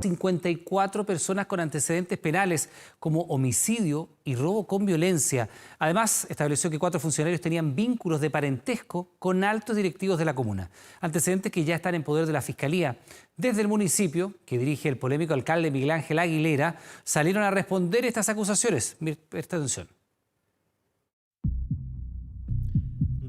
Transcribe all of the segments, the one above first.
54 personas con antecedentes penales como homicidio y robo con violencia. Además, estableció que 4 funcionarios tenían vínculos de parentesco con altos directivos de la comuna, antecedentes que ya están en poder de la Fiscalía. Desde el municipio, que dirige el polémico alcalde Miguel Ángel Aguilera, salieron a responder estas acusaciones. Presta atención.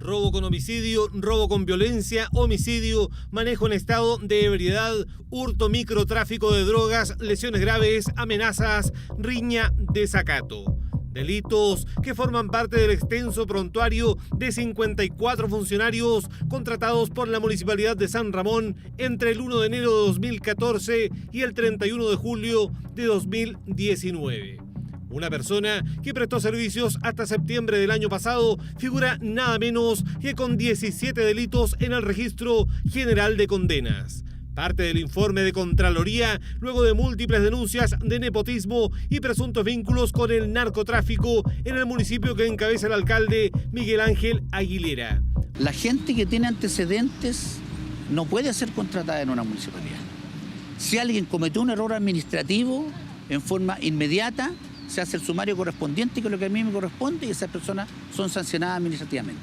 Robo con homicidio, robo con violencia, homicidio, manejo en estado de ebriedad, hurto, microtráfico de drogas, lesiones graves, amenazas, riña, desacato. Delitos que forman parte del extenso prontuario de 54 funcionarios contratados por la Municipalidad de San Ramón entre el 1 de enero de 2014 y el 31 de julio de 2019. Una persona que prestó servicios hasta septiembre del año pasado figura nada menos que con 17 delitos en el Registro General de Condenas. Parte del informe de Contraloría, luego de múltiples denuncias de nepotismo y presuntos vínculos con el narcotráfico en el municipio que encabeza el alcalde Miguel Ángel Aguilera. La gente que tiene antecedentes no puede ser contratada en una municipalidad. Si alguien cometió un error administrativo, en forma inmediata, se hace el sumario correspondiente, que es lo que a mí me corresponde, y esas personas son sancionadas administrativamente.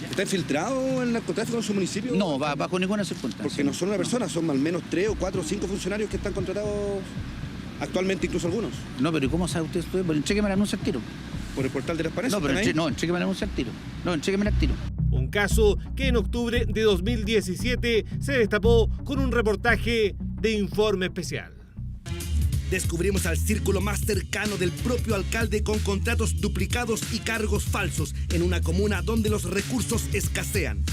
¿Está infiltrado el narcotráfico en su municipio? No, bajo ninguna circunstancia. Porque no son una persona, son al menos 3 o 4 o 5 funcionarios que están contratados actualmente, incluso algunos. No, pero ¿y cómo sabe usted esto? Bueno, chéqueme el anuncio al tiro. ¿Por el portal de transparencia? No, pero chéqueme el anuncio al tiro. No, chéqueme al tiro. Un caso que en octubre de 2017 se destapó con un reportaje de Informe Especial. Descubrimos al círculo más cercano del propio alcalde con contratos duplicados y cargos falsos en una comuna donde los recursos escasean.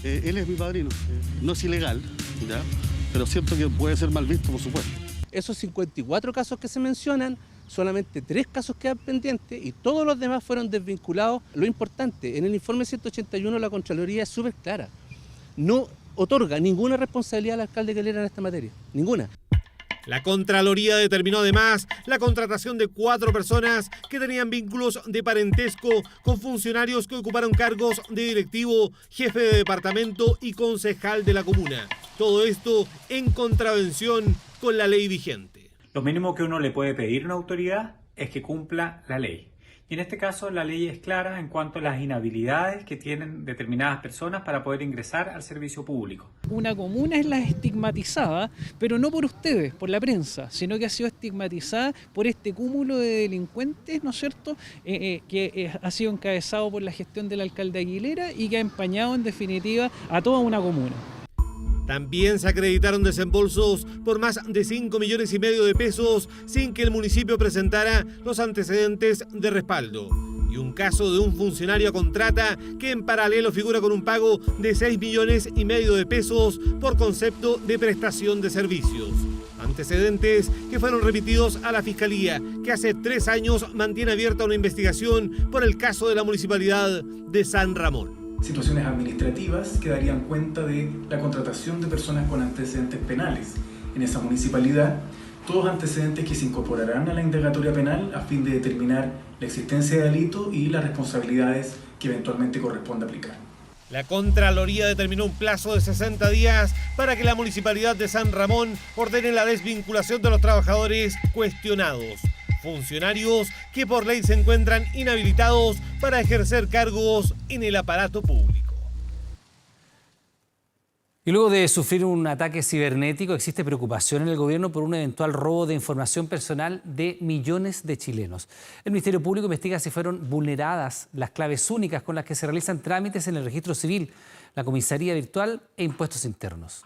Él es mi padrino, no es ilegal, ¿ya? Pero siento que puede ser mal visto, por supuesto. Esos 54 casos que se mencionan, solamente 3 casos quedan pendientes y todos los demás fueron desvinculados. Lo importante, en el informe 181 la Contraloría es súper clara. No otorga ninguna responsabilidad al alcalde Aguilera en esta materia, ninguna. La Contraloría determinó además la contratación de 4 personas que tenían vínculos de parentesco con funcionarios que ocuparon cargos de directivo, jefe de departamento y concejal de la comuna. Todo esto en contravención con la ley vigente. Lo mínimo que uno le puede pedir a una autoridad es que cumpla la ley. Y en este caso la ley es clara en cuanto a las inhabilidades que tienen determinadas personas para poder ingresar al servicio público. Una comuna es la estigmatizada, pero no por ustedes, por la prensa, sino que ha sido estigmatizada por este cúmulo de delincuentes, ¿no es cierto?, que ha sido encabezado por la gestión del alcalde Aguilera y que ha empañado en definitiva a toda una comuna. También se acreditaron desembolsos por más de 5,5 millones de pesos sin que el municipio presentara los antecedentes de respaldo. Y un caso de un funcionario a contrata que en paralelo figura con un pago de 6,5 millones de pesos por concepto de prestación de servicios. Antecedentes que fueron remitidos a la Fiscalía, que hace 3 años mantiene abierta una investigación por el caso de la Municipalidad de San Ramón. Situaciones administrativas que darían cuenta de la contratación de personas con antecedentes penales en esa municipalidad, todos antecedentes que se incorporarán a la indagatoria penal a fin de determinar la existencia de delito y las responsabilidades que eventualmente corresponde aplicar. La Contraloría determinó un plazo de 60 días para que la Municipalidad de San Ramón ordene la desvinculación de los trabajadores cuestionados. Funcionarios que por ley se encuentran inhabilitados para ejercer cargos en el aparato público. Y luego de sufrir un ataque cibernético, existe preocupación en el gobierno por un eventual robo de información personal de millones de chilenos. El Ministerio Público investiga si fueron vulneradas las claves únicas con las que se realizan trámites en el registro civil, la comisaría virtual e impuestos internos.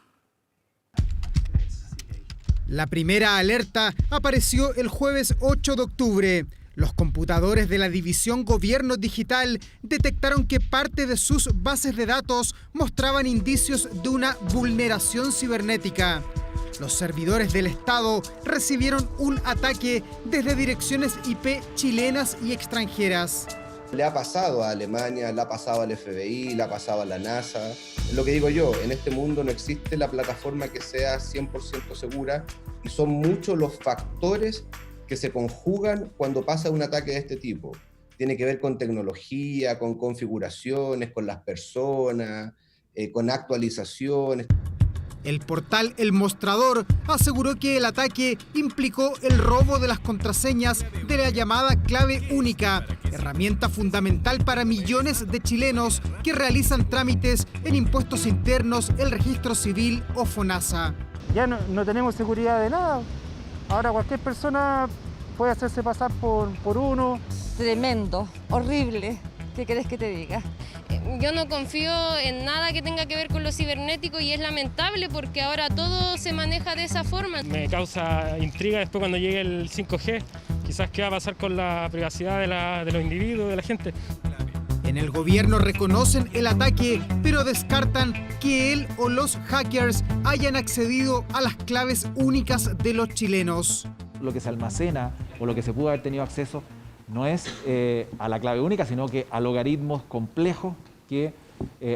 La primera alerta apareció el jueves 8 de octubre. Los computadores de la División Gobierno Digital detectaron que parte de sus bases de datos mostraban indicios de una vulneración cibernética. Los servidores del Estado recibieron un ataque desde direcciones IP chilenas y extranjeras. Le ha pasado a Alemania, le ha pasado al FBI, le ha pasado a la NASA. Es lo que digo yo, en este mundo no existe la plataforma que sea 100% segura y son muchos los factores que se conjugan cuando pasa un ataque de este tipo. Tiene que ver con tecnología, con configuraciones, con las personas, con actualizaciones. El portal El Mostrador aseguró que el ataque implicó el robo de las contraseñas de la llamada clave única, herramienta fundamental para millones de chilenos que realizan trámites en impuestos internos, el registro civil o FONASA. Ya no tenemos seguridad de nada. Ahora cualquier persona puede hacerse pasar por uno. Tremendo, horrible. ¿Qué querés que te diga? Yo no confío en nada que tenga que ver con lo cibernético y es lamentable porque ahora todo se maneja de esa forma. Me causa intriga después cuando llegue el 5G, quizás qué va a pasar con la privacidad de los individuos, de la gente. En el gobierno reconocen el ataque, pero descartan que él o los hackers hayan accedido a las claves únicas de los chilenos. Lo que se almacena o lo que se pudo haber tenido acceso no es a la clave única, sino que a logaritmos complejos que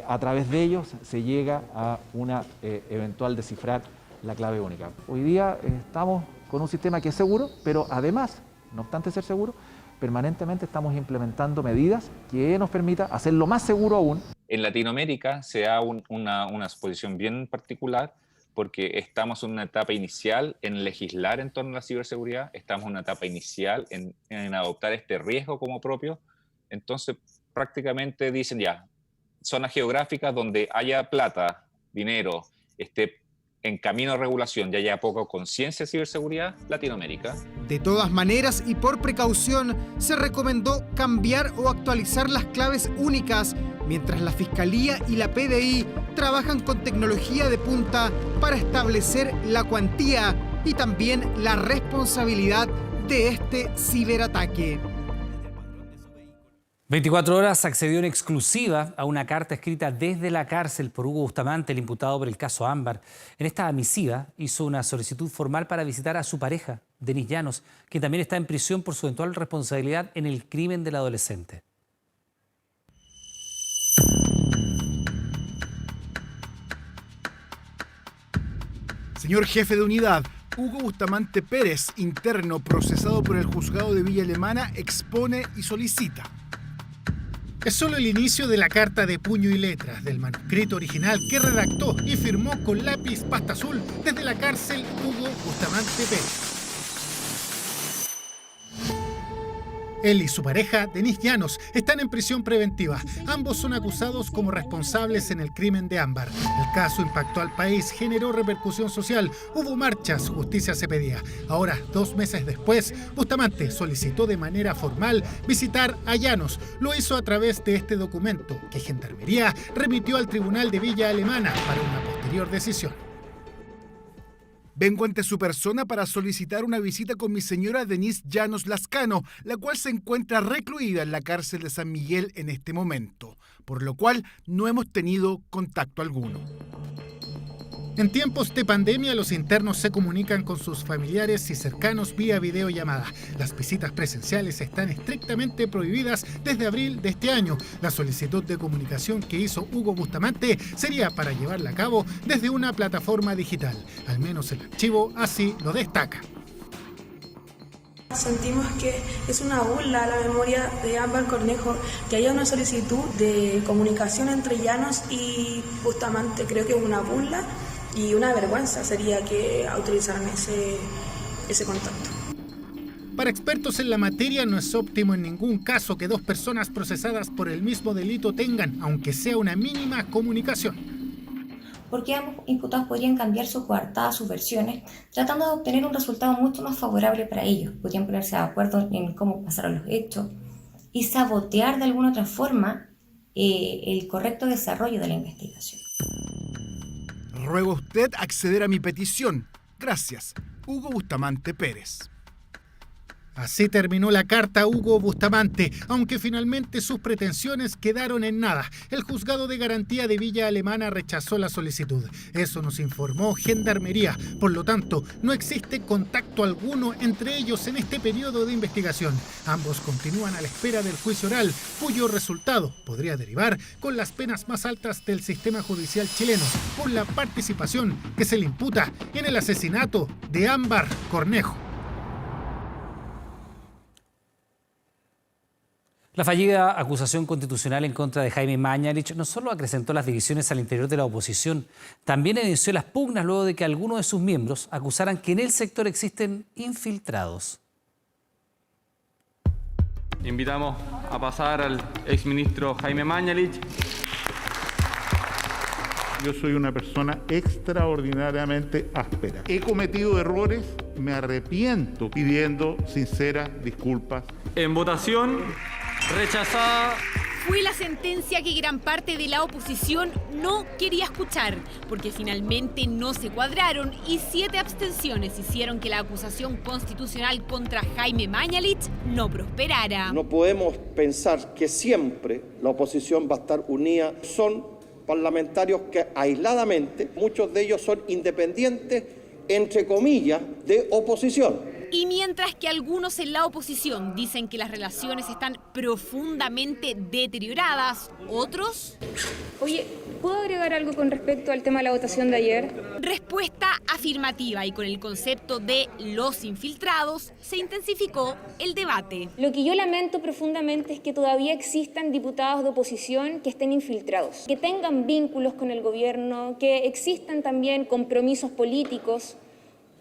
a través de ellos se llega a una eventual descifrar la clave única. Hoy día estamos con un sistema que es seguro, pero además, no obstante ser seguro, permanentemente estamos implementando medidas que nos permitan hacerlo más seguro aún. En Latinoamérica se da una exposición bien particular porque estamos en una etapa inicial en legislar en torno a la ciberseguridad, estamos en una etapa inicial en adoptar este riesgo como propio, entonces prácticamente dicen ya, zonas geográficas donde haya plata, dinero, esté en camino de regulación y haya poca conciencia de ciberseguridad, Latinoamérica. De todas maneras y por precaución, se recomendó cambiar o actualizar las claves únicas, mientras la Fiscalía y la PDI trabajan con tecnología de punta para establecer la cuantía y también la responsabilidad de este ciberataque. 24 Horas accedió en exclusiva a una carta escrita desde la cárcel por Hugo Bustamante, el imputado por el caso Ámbar. En esta misiva hizo una solicitud formal para visitar a su pareja, Denis Llanos, que también está en prisión por su eventual responsabilidad en el crimen del adolescente. Señor jefe de unidad, Hugo Bustamante Pérez, interno procesado por el juzgado de Villa Alemana, expone y solicita. Es solo el inicio de la carta de puño y letra del manuscrito original que redactó y firmó con lápiz pasta azul desde la cárcel Hugo Bustamante Pérez. Él y su pareja, Denis Llanos, están en prisión preventiva. Ambos son acusados como responsables en el crimen de Ámbar. El caso impactó al país, generó repercusión social, hubo marchas, justicia se pedía. Ahora, 2 meses después, Bustamante solicitó de manera formal visitar a Llanos. Lo hizo a través de este documento que Gendarmería remitió al Tribunal de Villa Alemana para una posterior decisión. Vengo ante su persona para solicitar una visita con mi señora Denise Llanos Lascano, la cual se encuentra recluida en la cárcel de San Miguel en este momento, por lo cual no hemos tenido contacto alguno. En tiempos de pandemia, los internos se comunican con sus familiares y cercanos vía videollamada. Las visitas presenciales están estrictamente prohibidas desde abril de este año. La solicitud de comunicación que hizo Hugo Bustamante sería para llevarla a cabo desde una plataforma digital. Al menos el archivo así lo destaca. Sentimos que es una burla a la memoria de Ámbar Cornejo que haya una solicitud de comunicación entre Llanos y Bustamante. Creo que es una burla y una vergüenza sería que autorizaran ese contacto. Para expertos en la materia no es óptimo en ningún caso que 2 personas procesadas por el mismo delito tengan, aunque sea una mínima comunicación. Porque ambos imputados podrían cambiar su coartada, sus versiones, tratando de obtener un resultado mucho más favorable para ellos. Podrían ponerse de acuerdo en cómo pasaron los hechos y sabotear de alguna otra forma el correcto desarrollo de la investigación. Ruego a usted acceder a mi petición. Gracias, Hugo Bustamante Pérez. Así terminó la carta a Hugo Bustamante, aunque finalmente sus pretensiones quedaron en nada. El juzgado de garantía de Villa Alemana rechazó la solicitud. Eso nos informó Gendarmería. Por lo tanto, no existe contacto alguno entre ellos en este periodo de investigación. Ambos continúan a la espera del juicio oral, cuyo resultado podría derivar con las penas más altas del sistema judicial chileno por la participación que se le imputa en el asesinato de Ámbar Cornejo. La fallida acusación constitucional en contra de Jaime Mañalich no solo acrecentó las divisiones al interior de la oposición, también evidenció las pugnas luego de que algunos de sus miembros acusaran que en el sector existen infiltrados. Invitamos a pasar al exministro Jaime Mañalich. Yo soy una persona extraordinariamente áspera. He cometido errores, me arrepiento pidiendo sinceras disculpas. En votación, rechazada. Fue la sentencia que gran parte de la oposición no quería escuchar, porque finalmente no se cuadraron y 7 abstenciones hicieron que la acusación constitucional contra Jaime Mañalich no prosperara. No podemos pensar que siempre la oposición va a estar unida. Son parlamentarios que aisladamente, muchos de ellos son independientes, entre comillas, de oposición. Y mientras que algunos en la oposición dicen que las relaciones están profundamente deterioradas, otros... Oye, ¿puedo agregar algo con respecto al tema de la votación de ayer? Respuesta afirmativa, y con el concepto de los infiltrados se intensificó el debate. Lo que yo lamento profundamente es que todavía existan diputados de oposición que estén infiltrados, que tengan vínculos con el gobierno, que existan también compromisos políticos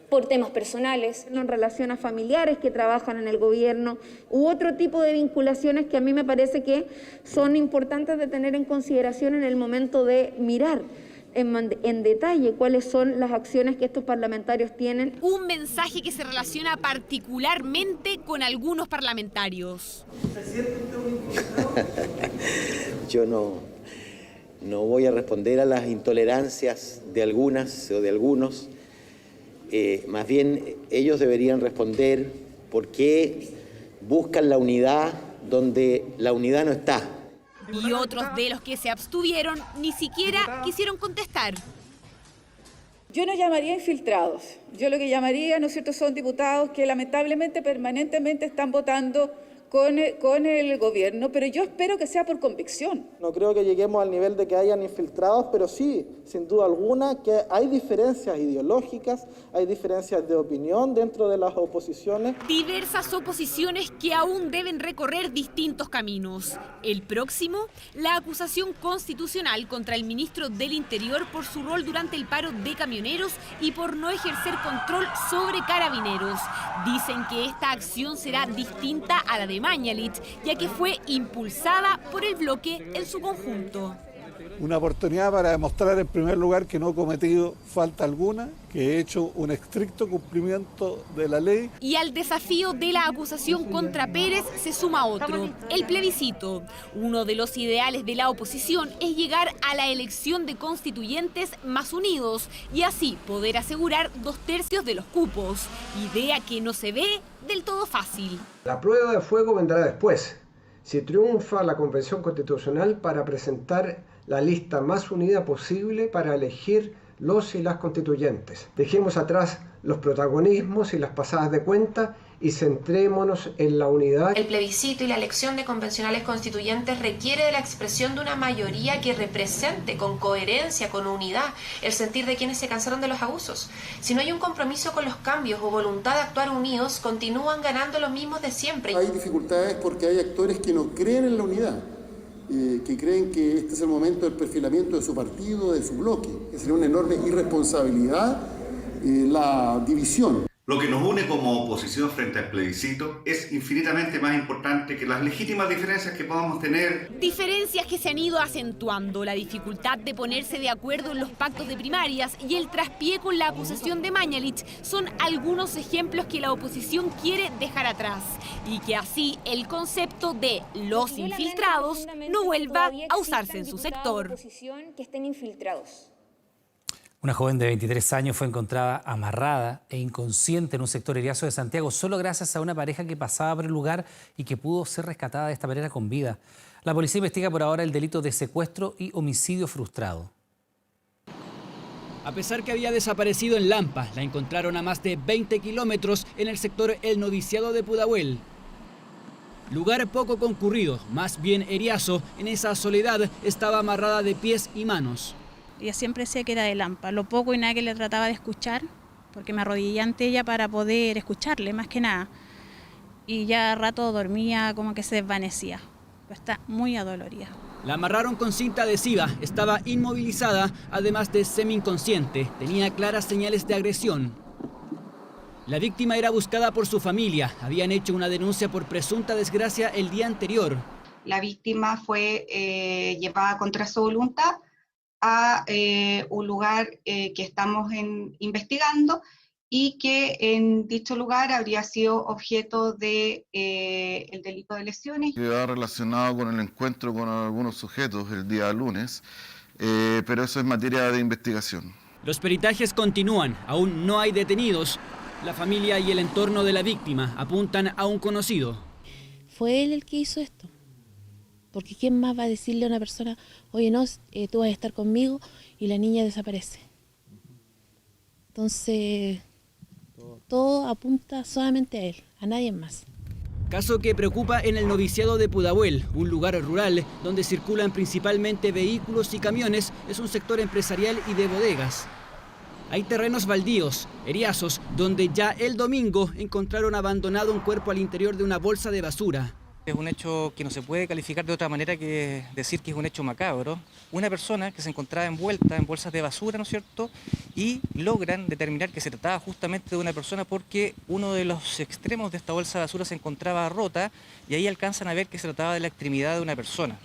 por temas personales, en relación a familiares que trabajan en el gobierno, u otro tipo de vinculaciones que a mí me parece que son importantes de tener en consideración en el momento de mirar en detalle cuáles son las acciones que estos parlamentarios tienen. Un mensaje que se relaciona particularmente con algunos parlamentarios. Yo no voy a responder a las intolerancias de algunas o de algunos. Más bien ellos deberían responder por qué buscan la unidad donde la unidad no está. Y otros de los que se abstuvieron ni siquiera quisieron contestar. Yo no llamaría infiltrados. Yo lo que llamaría, ¿no es cierto?, son diputados que lamentablemente permanentemente están votando con el gobierno, pero yo espero que sea por convicción. No creo que lleguemos al nivel de que hayan infiltrados, pero sí, sin duda alguna, que hay diferencias ideológicas, hay diferencias de opinión dentro de las oposiciones. Diversas oposiciones que aún deben recorrer distintos caminos. El próximo, la acusación constitucional contra el ministro del Interior por su rol durante el paro de camioneros y por no ejercer control sobre carabineros. Dicen que esta acción será distinta a la de Mañalich, ya que fue impulsada por el bloque en su conjunto. Una oportunidad para demostrar en primer lugar que no he cometido falta alguna, que he hecho un estricto cumplimiento de la ley. Y al desafío de la acusación contra Pérez se suma otro, el plebiscito. Uno de los ideales de la oposición es llegar a la elección de constituyentes más unidos y así poder asegurar 2/3 de los cupos, idea que no se ve del todo fácil. La prueba de fuego vendrá después, si triunfa la Convención Constitucional para presentar la lista más unida posible para elegir los y las constituyentes. Dejemos atrás los protagonismos y las pasadas de cuenta y centrémonos en la unidad. El plebiscito y la elección de convencionales constituyentes requiere de la expresión de una mayoría que represente con coherencia, con unidad, el sentir de quienes se cansaron de los abusos. Si no hay un compromiso con los cambios o voluntad de actuar unidos, continúan ganando los mismos de siempre. Hay dificultades porque hay actores que no creen en la unidad, que creen que este es el momento del perfilamiento de su partido, de su bloque, que sería una enorme irresponsabilidad la división. Lo que nos une como oposición frente al plebiscito es infinitamente más importante que las legítimas diferencias que podamos tener. Diferencias que se han ido acentuando, la dificultad de ponerse de acuerdo en los pactos de primarias y el traspié con la acusación de Mañalich son algunos ejemplos que la oposición quiere dejar atrás y que así el concepto de los infiltrados no vuelva a usarse en su sector. Que estén infiltrados. Una joven de 23 años fue encontrada amarrada e inconsciente en un sector heriazo de Santiago solo gracias a una pareja que pasaba por el lugar y que pudo ser rescatada de esta manera con vida. La policía investiga por ahora el delito de secuestro y homicidio frustrado. A pesar que había desaparecido en Lampa, la encontraron a más de 20 kilómetros en el sector El Noviciado de Pudahuel. Lugar poco concurrido, más bien heriazo, en esa soledad estaba amarrada de pies y manos. Ella siempre decía que era de Lampa, lo poco y nada que le trataba de escuchar, porque me arrodillé ante ella para poder escucharle, más que nada. Y ya a rato dormía, como que se desvanecía. pero está muy adolorida. La amarraron con cinta adhesiva, estaba inmovilizada, además de semi-inconsciente. Tenía claras señales de agresión. La víctima era buscada por su familia. Habían hecho una denuncia por presunta desgracia el día anterior. La víctima fue llevada contra su voluntad a un lugar que estamos investigando y que en dicho lugar habría sido objeto de el delito de lesiones. Queda relacionado con el encuentro con algunos sujetos el día lunes, pero eso es materia de investigación. Los peritajes continúan, aún no hay detenidos. La familia y el entorno de la víctima apuntan a un conocido. Fue él el que hizo esto, porque ¿quién más va a decirle a una persona, oye, no, tú vas a estar conmigo, y la niña desaparece? Entonces, todo apunta solamente a él, a nadie más. Caso que preocupa en el noviciado de Pudahuel, un lugar rural donde circulan principalmente vehículos y camiones. Es un sector empresarial y de bodegas. Hay terrenos baldíos, eriazos, donde ya el domingo encontraron abandonado un cuerpo al interior de una bolsa de basura. Es un hecho que no se puede calificar de otra manera que decir que es un hecho macabro. Una persona que se encontraba envuelta en bolsas de basura, ¿no es cierto? Y logran determinar que se trataba justamente de una persona porque uno de los extremos de esta bolsa de basura se encontraba rota y ahí alcanzan a ver que se trataba de la extremidad de una persona.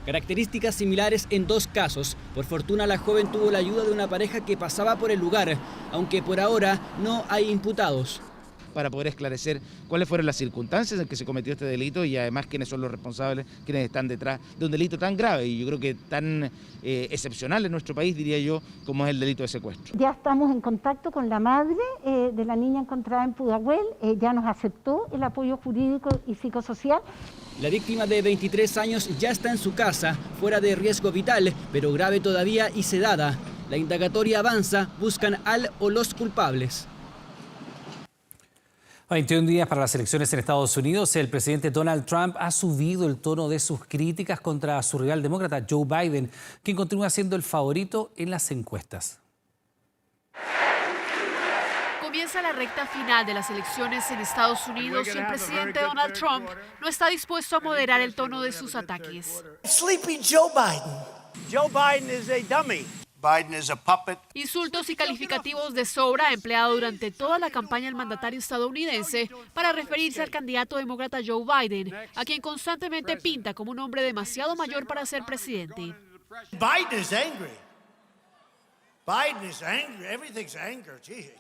Características similares en dos casos. Por fortuna la joven tuvo la ayuda de una pareja que pasaba por el lugar, aunque por ahora no hay imputados. Para poder esclarecer cuáles fueron las circunstancias en que se cometió este delito y además quiénes son los responsables, quiénes están detrás de un delito tan grave y yo creo que tan excepcional en nuestro país, diría yo, como es el delito de secuestro. Ya estamos en contacto con la madre de la niña encontrada en Pudahuel, ya nos aceptó el apoyo jurídico y psicosocial. La víctima de 23 años ya está en su casa, fuera de riesgo vital, pero grave todavía y sedada. La indagatoria avanza, buscan al o los culpables. 21 días para las elecciones en Estados Unidos, el presidente Donald Trump ha subido el tono de sus críticas contra su rival demócrata Joe Biden, quien continúa siendo el favorito en las encuestas. Comienza la recta final de las elecciones en Estados Unidos y el presidente Donald Trump no está dispuesto a moderar el tono de sus ataques. Sleeping Joe Biden. Joe Biden is a dummy. Biden is a puppet. Insultos y calificativos de sobra empleado durante toda la campaña del mandatario estadounidense para referirse al candidato demócrata Joe Biden, a quien constantemente pinta como un hombre demasiado mayor para ser presidente. Biden is angry. Biden is angry. Everything's anger. Gee.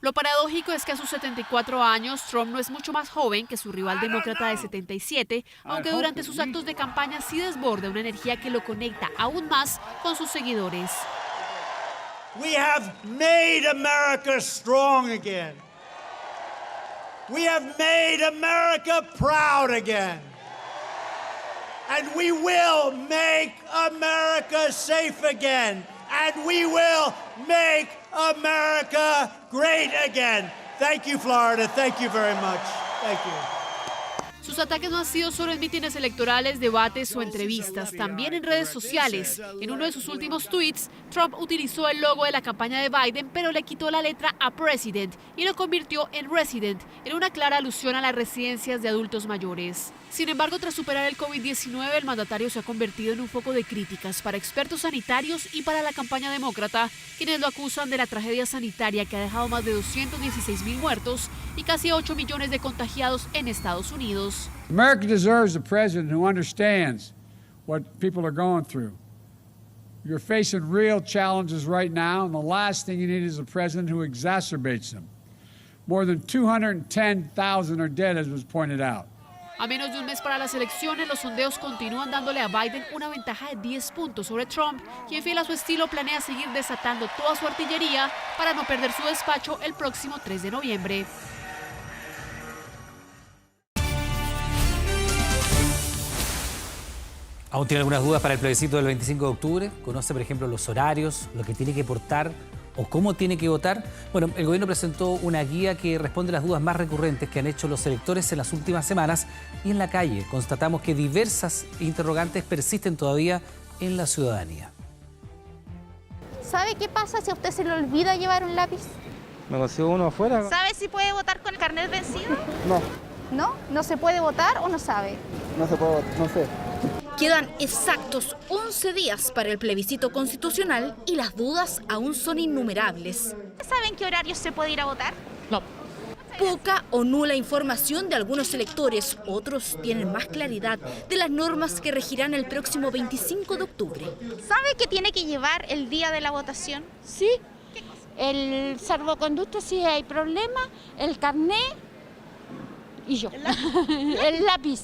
Lo paradójico es que a sus 74 años, Trump no es mucho más joven que su rival demócrata de 77, aunque durante sus actos de campaña sí desborda una energía que lo conecta aún más con sus seguidores. We have made America strong again. We have made America proud again. And we will make America safe again. And we will make America great again. Thank you, Florida. Thank you very much. Thank you. Sus ataques no han sido solo en mítines electorales, debates o entrevistas, también en redes sociales. En uno de sus últimos tweets, Trump utilizó el logo de la campaña de Biden, pero le quitó la letra a President y lo convirtió en Resident, en una clara alusión a las residencias de adultos mayores. Sin embargo, tras superar el COVID-19, el mandatario se ha convertido en un foco de críticas para expertos sanitarios y para la campaña demócrata, quienes lo acusan de la tragedia sanitaria que ha dejado más de 216,000 muertos y casi 8 millones de contagiados en Estados Unidos. America deserves a president who understands what people are going through. You're facing real challenges right now, and the last thing you need is a president who exacerbates them. More than 210,000 are dead, as was pointed out. A menos de un mes para las elecciones, los sondeos continúan dándole a Biden una ventaja de 10 puntos sobre Trump, quien fiel a su estilo planea seguir desatando toda su artillería para no perder su despacho el próximo 3 de noviembre. ¿Aún tiene algunas dudas para el plebiscito del 25 de octubre? ¿Conoce, por ejemplo, los horarios, lo que tiene que portar o cómo tiene que votar? Bueno, el gobierno presentó una guía que responde a las dudas más recurrentes que han hecho los electores en las últimas semanas y en la calle constatamos que diversas interrogantes persisten todavía en la ciudadanía. ¿Sabe qué pasa si a usted se le olvida llevar un lápiz? ¿Me consigo uno afuera? ¿Sabe si puede votar con el carnet vencido? No. ¿No? ¿No se puede votar o no sabe? No se puede, no sé. Quedan exactos 11 días para el plebiscito constitucional y las dudas aún son innumerables. ¿Saben qué horarios se puede ir a votar? No. Poca o nula información de algunos electores, otros tienen más claridad de las normas que regirán el próximo 25 de octubre. ¿Sabe qué tiene que llevar el día de la votación? Sí, el salvoconducto si hay problema, el carnet y yo, el lápiz.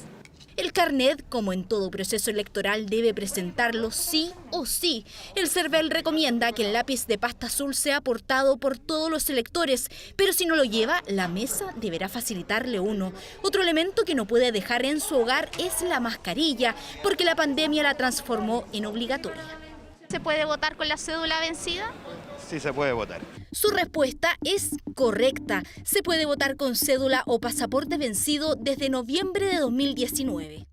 El carnet, como en todo proceso electoral, debe presentarlo sí o sí. El CERVEL recomienda que el lápiz de pasta azul sea portado por todos los electores, pero si no lo lleva, la mesa deberá facilitarle uno. Otro elemento que no puede dejar en su hogar es la mascarilla, porque la pandemia la transformó en obligatoria. ¿Se puede votar con la cédula vencida? Sí se puede votar. Su respuesta es correcta. Se puede votar con cédula o pasaporte vencido desde noviembre de 2019.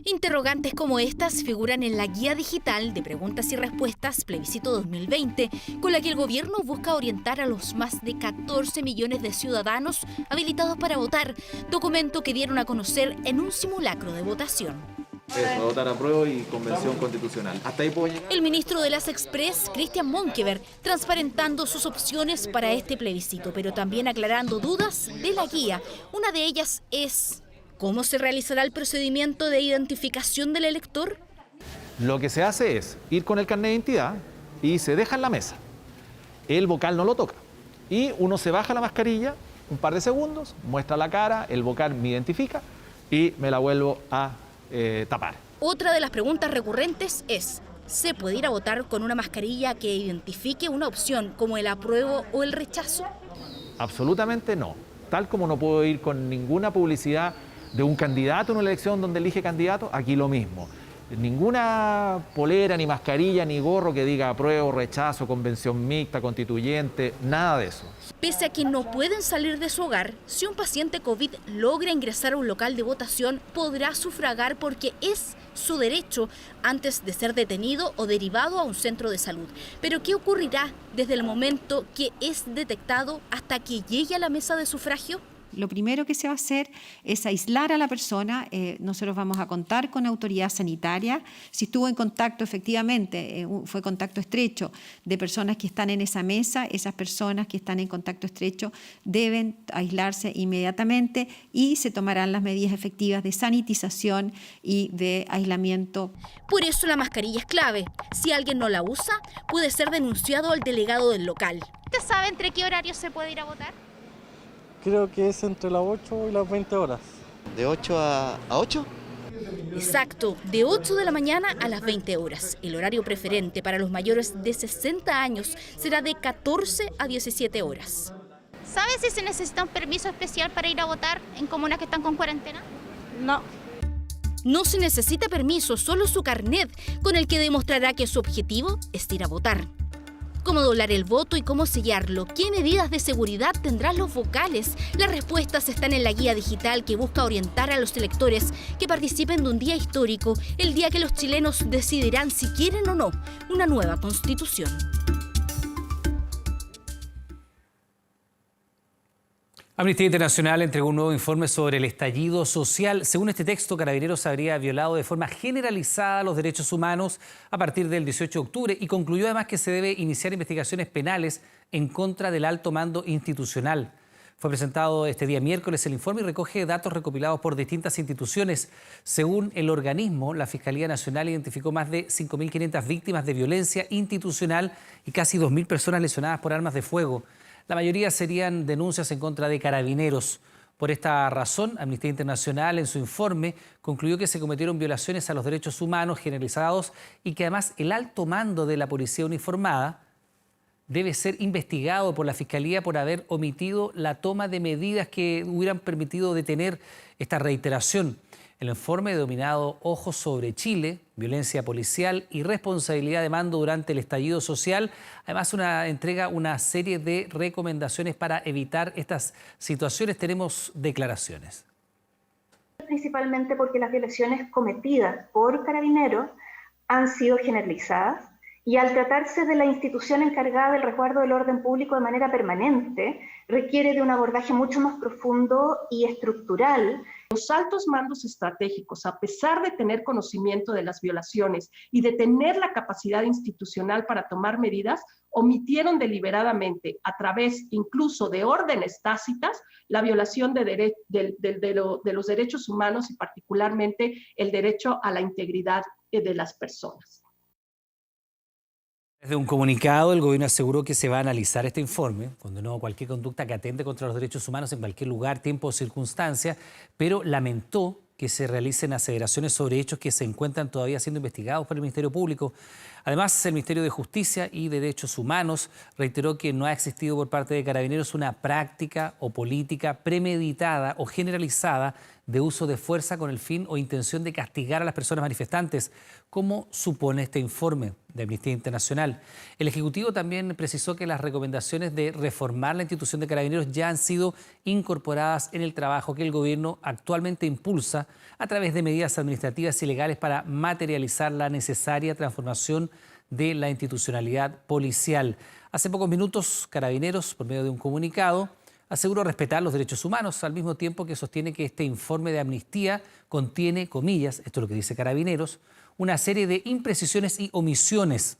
Interrogantes como estas figuran en la guía digital de preguntas y respuestas Plebiscito 2020, con la que el gobierno busca orientar a los más de 14 millones de ciudadanos habilitados para votar, documento que dieron a conocer en un simulacro de votación. Eso, votar a prueba y convención constitucional. Hasta ahí puedo llegar. El ministro de las Express, Christian Monkeberg, transparentando sus opciones para este plebiscito, pero también aclarando dudas de la guía. Una de ellas es: ¿cómo se realizará el procedimiento de identificación del elector? Lo que se hace es ir con el carnet de identidad y se deja en la mesa. El vocal no lo toca. Y uno se baja la mascarilla, un par de segundos, muestra la cara, el vocal me identifica y me la vuelvo a tapar. Otra de las preguntas recurrentes es: ¿se puede ir a votar con una mascarilla que identifique una opción como el apruebo o el rechazo? Absolutamente no. Tal como no puedo ir con ninguna publicidad de un candidato en una elección donde elige candidato, aquí lo mismo. Ninguna polera, ni mascarilla, ni gorro que diga apruebo, rechazo, convención mixta, constituyente, nada de eso. Pese a que no pueden salir de su hogar, si un paciente COVID logra ingresar a un local de votación, podrá sufragar porque es su derecho antes de ser detenido o derivado a un centro de salud. Pero ¿qué ocurrirá desde el momento que es detectado hasta que llegue a la mesa de sufragio? Lo primero que se va a hacer es aislar a la persona. Nosotros vamos a contar con autoridad sanitaria. Si estuvo en contacto, efectivamente, fue contacto estrecho de personas que están en esa mesa, esas personas que están en contacto estrecho deben aislarse inmediatamente y se tomarán las medidas efectivas de sanitización y de aislamiento. Por eso la mascarilla es clave. Si alguien no la usa, puede ser denunciado al delegado del local. ¿Usted sabe entre qué horarios se puede ir a votar? Creo que es entre las 8 y las 20 horas. ¿De 8 a 8? Exacto, de 8 de la mañana a las 20 horas. El horario preferente para los mayores de 60 años será de 14 a 17 horas. ¿Sabe si se necesita un permiso especial para ir a votar en comunas que están con cuarentena? No. No se necesita permiso, solo su carnet, con el que demostrará que su objetivo es ir a votar. ¿Cómo doblar el voto y cómo sellarlo? ¿Qué medidas de seguridad tendrán los vocales? Las respuestas están en la guía digital que busca orientar a los electores que participen de un día histórico, el día que los chilenos decidirán si quieren o no una nueva constitución. Amnistía Internacional entregó un nuevo informe sobre el estallido social. Según este texto, Carabineros habría violado de forma generalizada los derechos humanos a partir del 18 de octubre y concluyó además que se debe iniciar investigaciones penales en contra del alto mando institucional. Fue presentado este día miércoles el informe y recoge datos recopilados por distintas instituciones. Según el organismo, la Fiscalía Nacional identificó más de 5.500 víctimas de violencia institucional y casi 2.000 personas lesionadas por armas de fuego. La mayoría serían denuncias en contra de Carabineros. Por esta razón, Amnistía Internacional en su informe concluyó que se cometieron violaciones a los derechos humanos generalizados y que además el alto mando de la policía uniformada debe ser investigado por la Fiscalía por haber omitido la toma de medidas que hubieran permitido detener esta reiteración. El informe denominado Ojos sobre Chile, violencia policial y responsabilidad de mando durante el estallido social, además entrega una serie de recomendaciones para evitar estas situaciones. Tenemos declaraciones. Principalmente porque las violaciones cometidas por Carabineros han sido generalizadas y al tratarse de la institución encargada del resguardo del orden público de manera permanente, requiere de un abordaje mucho más profundo y estructural. Los altos mandos estratégicos, a pesar de tener conocimiento de las violaciones y de tener la capacidad institucional para tomar medidas, omitieron deliberadamente, a través incluso de órdenes tácitas, la violación de los derechos humanos y particularmente el derecho a la integridad de las personas. Desde un comunicado, el gobierno aseguró que se va a analizar este informe, condenó cualquier conducta que atente contra los derechos humanos en cualquier lugar, tiempo o circunstancia, pero lamentó que se realicen aseveraciones sobre hechos que se encuentran todavía siendo investigados por el Ministerio Público. Además, el Ministerio de Justicia y de Derechos Humanos reiteró que no ha existido por parte de Carabineros una práctica o política premeditada o generalizada de uso de fuerza con el fin o intención de castigar a las personas manifestantes, como supone este informe de Amnistía Internacional. El Ejecutivo también precisó que las recomendaciones de reformar la institución de Carabineros ya han sido incorporadas en el trabajo que el gobierno actualmente impulsa a través de medidas administrativas y legales para materializar la necesaria transformación de la institucionalidad policial. Hace pocos minutos, Carabineros, por medio de un comunicado, aseguró respetar los derechos humanos, al mismo tiempo que sostiene que este informe de amnistía contiene, comillas, esto es lo que dice Carabineros, una serie de imprecisiones y omisiones.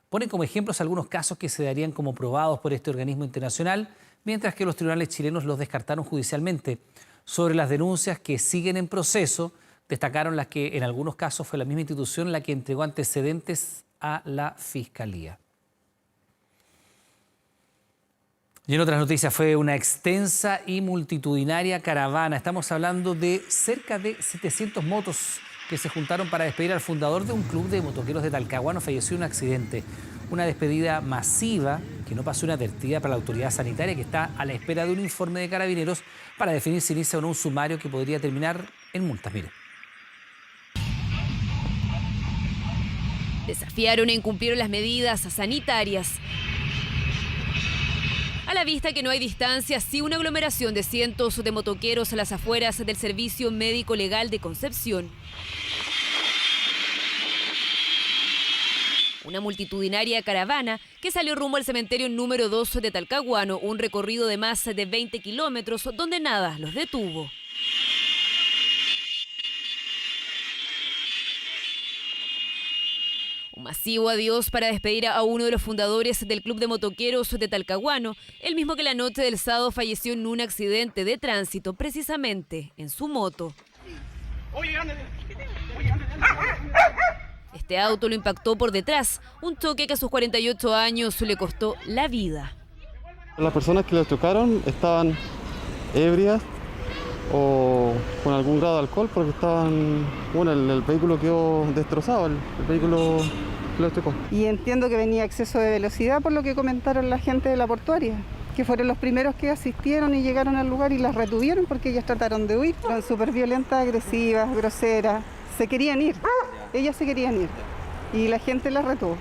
Ponen como ejemplos algunos casos que se darían como probados por este organismo internacional, mientras que los tribunales chilenos los descartaron judicialmente. Sobre las denuncias que siguen en proceso, destacaron las que en algunos casos fue la misma institución la que entregó antecedentes a la Fiscalía. Y en otras noticias, fue una extensa y multitudinaria caravana. Estamos hablando de cerca de 700 motos que se juntaron para despedir al fundador de un club de motoqueros de Talcahuano. Falleció en un accidente. Una despedida masiva que no pasó inadvertida para la autoridad sanitaria, que está a la espera de un informe de Carabineros para definir si inicia o no un sumario que podría terminar en multas. Mire. Desafiaron e incumplieron las medidas sanitarias. A la vista que no hay distancia, sí una aglomeración de cientos de motoqueros a las afueras del Servicio Médico Legal de Concepción. Una multitudinaria caravana que salió rumbo al cementerio número 2 de Talcahuano, un recorrido de más de 20 kilómetros donde nada los detuvo. Un masivo adiós para despedir a uno de los fundadores del Club de Motoqueros de Talcahuano, el mismo que la noche del sábado falleció en un accidente de tránsito, precisamente en su moto. Este auto lo impactó por detrás, un choque que a sus 48 años le costó la vida. Las personas que lo chocaron estaban ebrias o con algún grado de alcohol porque estaban, bueno, el vehículo quedó destrozado, el vehículo que lo chocó. Y entiendo que venía exceso de velocidad por lo que comentaron la gente de la portuaria, que fueron los primeros que asistieron y llegaron al lugar y las retuvieron porque ellas trataron de huir. Eran súper violentas, agresivas, groseras, se querían ir, ellas se querían ir y la gente las retuvo.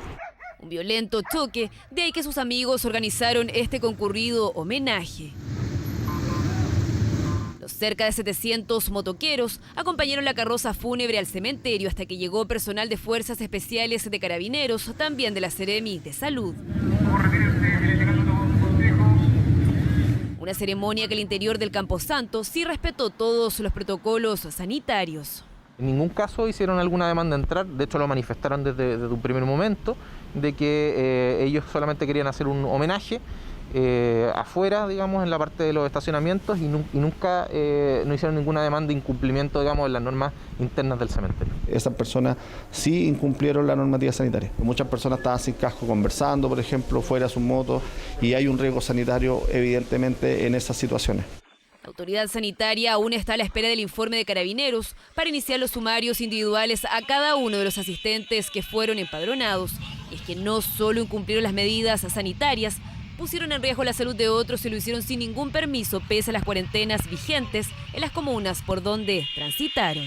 Un violento choque, de ahí que sus amigos organizaron este concurrido homenaje. Los cerca de 700 motoqueros acompañaron la carroza fúnebre al cementerio hasta que llegó personal de Fuerzas Especiales de Carabineros, también de la Seremi de Salud. Una ceremonia que el interior del Camposanto sí respetó todos los protocolos sanitarios. En ningún caso hicieron alguna demanda de entrar, de hecho lo manifestaron desde un primer momento, de que ellos solamente querían hacer un homenaje afuera, digamos, en la parte de los estacionamientos y nunca no hicieron ninguna demanda de incumplimiento, digamos, de las normas internas del cementerio. Esas personas sí incumplieron la normativa sanitaria. Muchas personas estaban sin casco conversando, por ejemplo, fuera de sus motos, y hay un riesgo sanitario evidentemente en esas situaciones. La autoridad sanitaria aún está a la espera del informe de Carabineros para iniciar los sumarios individuales a cada uno de los asistentes que fueron empadronados. Y es que no solo incumplieron las medidas sanitarias, pusieron en riesgo la salud de otros y lo hicieron sin ningún permiso, pese a las cuarentenas vigentes en las comunas por donde transitaron.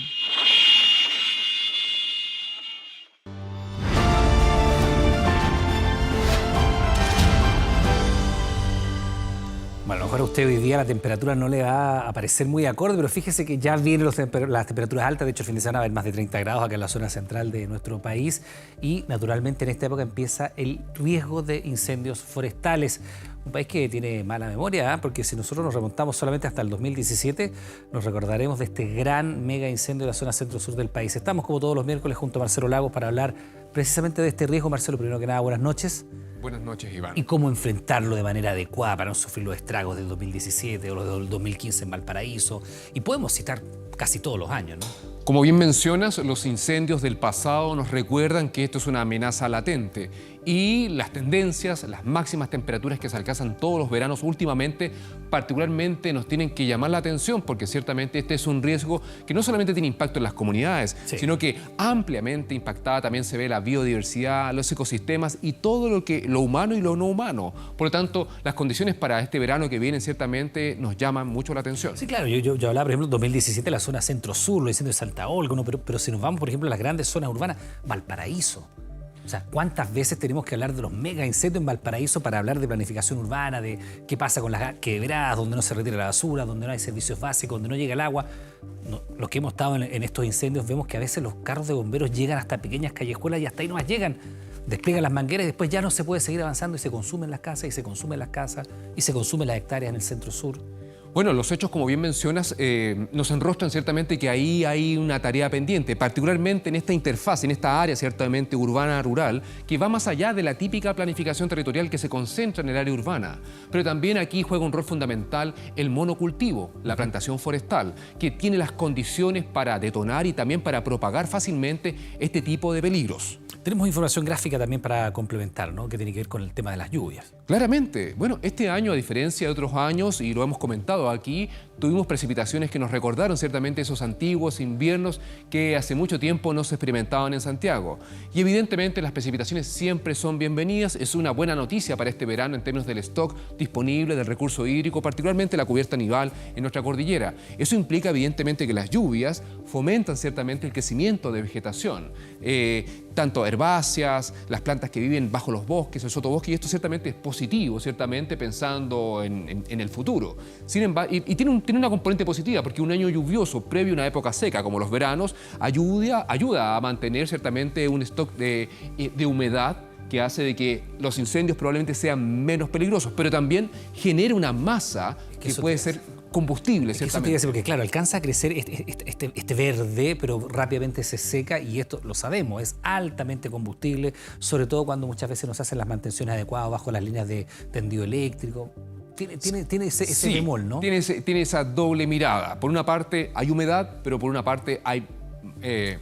Bueno, mejor a usted hoy día la temperatura no le va a parecer muy acorde, pero fíjese que ya vienen las temperaturas altas. De hecho, el fin de semana va a haber más de 30 grados acá en la zona central de nuestro país y naturalmente en esta época empieza el riesgo de incendios forestales. Un país que tiene mala memoria, porque si nosotros nos remontamos solamente hasta el 2017, nos recordaremos de este gran mega incendio de la zona centro-sur del país. Estamos como todos los miércoles junto a Marcelo Lagos para hablar precisamente de este riesgo. Marcelo, primero que nada, buenas noches. Buenas noches, Iván. Y cómo enfrentarlo de manera adecuada para no sufrir los estragos del 2017 o los del 2015 en Valparaíso. Y podemos citar casi todos los años, ¿no? Como bien mencionas, los incendios del pasado nos recuerdan que esto es una amenaza latente y las tendencias, las máximas temperaturas que se alcanzan todos los veranos últimamente, particularmente nos tienen que llamar la atención porque ciertamente este es un riesgo que no solamente tiene impacto en las comunidades, sino que ampliamente impactada también se ve la biodiversidad, los ecosistemas y todo lo humano y lo no humano. Por lo tanto, las condiciones para este verano que viene ciertamente nos llaman mucho la atención. Sí, claro, yo hablaba, por ejemplo, en 2017 la zona centro-sur, lo diciendo de Santa Olga, ¿no? Pero si nos vamos, por ejemplo, a las grandes zonas urbanas, Valparaíso. O sea, ¿cuántas veces tenemos que hablar de los mega incendios en Valparaíso para hablar de planificación urbana, de qué pasa con las quebradas, donde no se retira la basura, donde no hay servicios básicos, donde no llega el agua? No, los que hemos estado en estos incendios vemos que a veces los carros de bomberos llegan hasta pequeñas callejuelas y hasta ahí nomás llegan. Despliegan las mangueras y después ya no se puede seguir avanzando y se consumen las casas y se consumen las casas y se consumen las hectáreas en el centro-sur. Bueno, los hechos, como bien mencionas, nos enrostran ciertamente que ahí hay una tarea pendiente, particularmente en esta interfaz, en esta área ciertamente urbana-rural, que va más allá de la típica planificación territorial que se concentra en el área urbana. Pero también aquí juega un rol fundamental el monocultivo, la plantación forestal, que tiene las condiciones para detonar y también para propagar fácilmente este tipo de peligros. Tenemos información gráfica también para complementar, ¿no? Que tiene que ver con el tema de las lluvias. Claramente. Bueno, este año, a diferencia de otros años, y lo hemos comentado aquí, tuvimos precipitaciones que nos recordaron ciertamente esos antiguos inviernos que hace mucho tiempo no se experimentaban en Santiago. Y evidentemente las precipitaciones siempre son bienvenidas. Es una buena noticia para este verano en términos del stock disponible del recurso hídrico, particularmente la cubierta nival en nuestra cordillera. Eso implica evidentemente que las lluvias fomentan ciertamente el crecimiento de vegetación. Tanto herbáceas, las plantas que viven bajo los bosques, el sotobosque, y esto ciertamente es positivo, ciertamente pensando en el futuro. Sin embargo, y tiene una componente positiva, porque un año lluvioso previo a una época seca, como los veranos, ayuda a mantener ciertamente un stock de humedad que hace de que los incendios probablemente sean menos peligrosos, pero también genera una masa que puede ser combustible, ciertamente. Eso porque claro, alcanza a crecer este verde, pero rápidamente se seca y esto lo sabemos, es altamente combustible, sobre todo cuando muchas veces no se hacen las mantenciones adecuadas bajo las líneas de tendido eléctrico. Tiene ese bemol, ¿no? Tiene esa doble mirada. Por una parte hay humedad, pero por una parte hay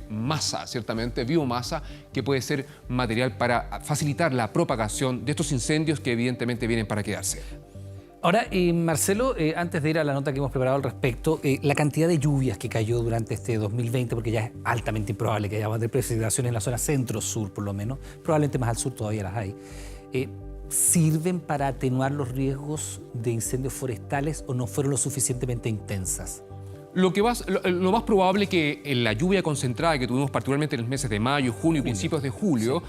masa, ciertamente, biomasa, que puede ser material para facilitar la propagación de estos incendios que evidentemente vienen para quedarse. Ahora, Marcelo, antes de ir a la nota que hemos preparado al respecto, la cantidad de lluvias que cayó durante este 2020, porque ya es altamente improbable que haya más de precipitaciones en la zona centro-sur, por lo menos, probablemente más al sur todavía las hay, ¿sirven para atenuar los riesgos de incendios forestales o no fueron lo suficientemente intensas? Lo más probable que en la lluvia concentrada que tuvimos particularmente en los meses de mayo, junio y principios de julio,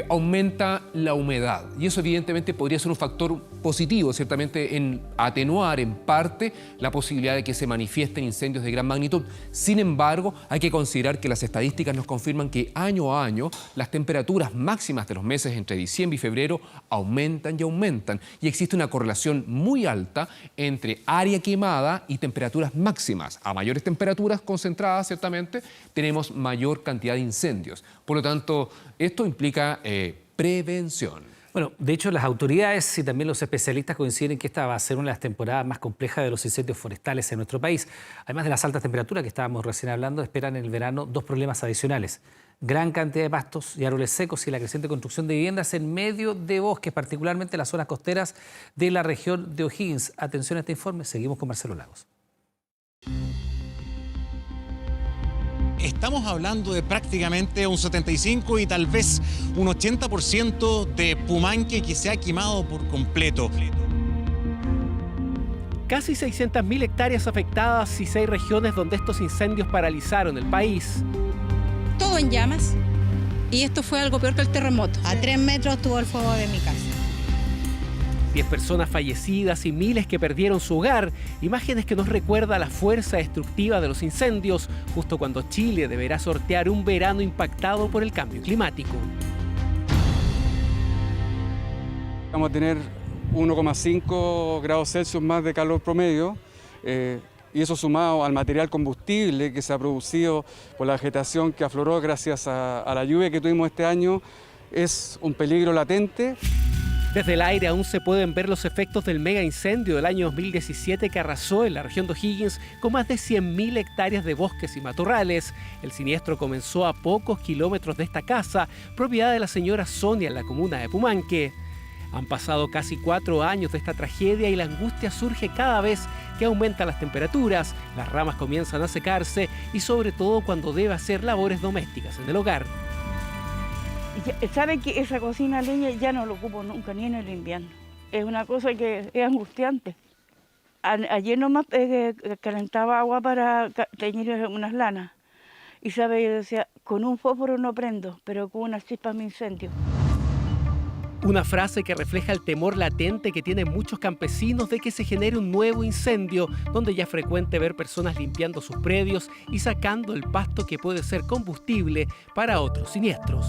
aumenta la humedad. Y eso evidentemente podría ser un factor positivo, ciertamente, en atenuar en parte la posibilidad de que se manifiesten incendios de gran magnitud. Sin embargo, hay que considerar que las estadísticas nos confirman que año a año las temperaturas máximas de los meses entre diciembre y febrero aumentan y aumentan. Y existe una correlación muy alta entre área quemada y temperaturas máximas. A mayores temperaturas concentradas, ciertamente, tenemos mayor cantidad de incendios. Por lo tanto, esto implica prevención. Bueno, de hecho, las autoridades y también los especialistas coinciden en que esta va a ser una de las temporadas más complejas de los incendios forestales en nuestro país. Además de las altas temperaturas que estábamos recién hablando, esperan en el verano dos problemas adicionales. Gran cantidad de pastos y árboles secos y la creciente construcción de viviendas en medio de bosques, particularmente en las zonas costeras de la región de O'Higgins. Atención a este informe, seguimos con Marcelo Lagos. Estamos hablando de prácticamente un 75 y tal vez un 80% de Pumanque que se ha quemado por completo. Casi 600.000 hectáreas afectadas y 6 regiones donde estos incendios paralizaron el país. Todo en llamas y esto fue algo peor que el terremoto. A 3 metros tuvo el fuego de mi casa. 10 personas fallecidas y miles que perdieron su hogar, imágenes que nos recuerda la fuerza destructiva de los incendios, justo cuando Chile deberá sortear un verano impactado por el cambio climático. Vamos a tener 1,5 grados Celsius más de calor promedio, y eso sumado al material combustible que se ha producido por la vegetación que afloró gracias a la lluvia que tuvimos este año, es un peligro latente. Desde el aire aún se pueden ver los efectos del mega incendio del año 2017 que arrasó en la región de O'Higgins con más de 100.000 hectáreas de bosques y matorrales. El siniestro comenzó a pocos kilómetros de esta casa, propiedad de la señora Sonia en la comuna de Pumanque. Han pasado casi 4 años de esta tragedia y la angustia surge cada vez que aumentan las temperaturas, las ramas comienzan a secarse y sobre todo cuando debe hacer labores domésticas en el hogar. ¿Saben que esa cocina a leña ya no lo ocupo nunca, ni en el invierno? Es una cosa que es angustiante. Ayer nomás calentaba agua para teñir unas lanas. Y sabe, yo decía, con un fósforo no prendo, pero con una chispa me incendio. Una frase que refleja el temor latente que tienen muchos campesinos de que se genere un nuevo incendio, donde ya es frecuente ver personas limpiando sus predios y sacando el pasto que puede ser combustible para otros siniestros.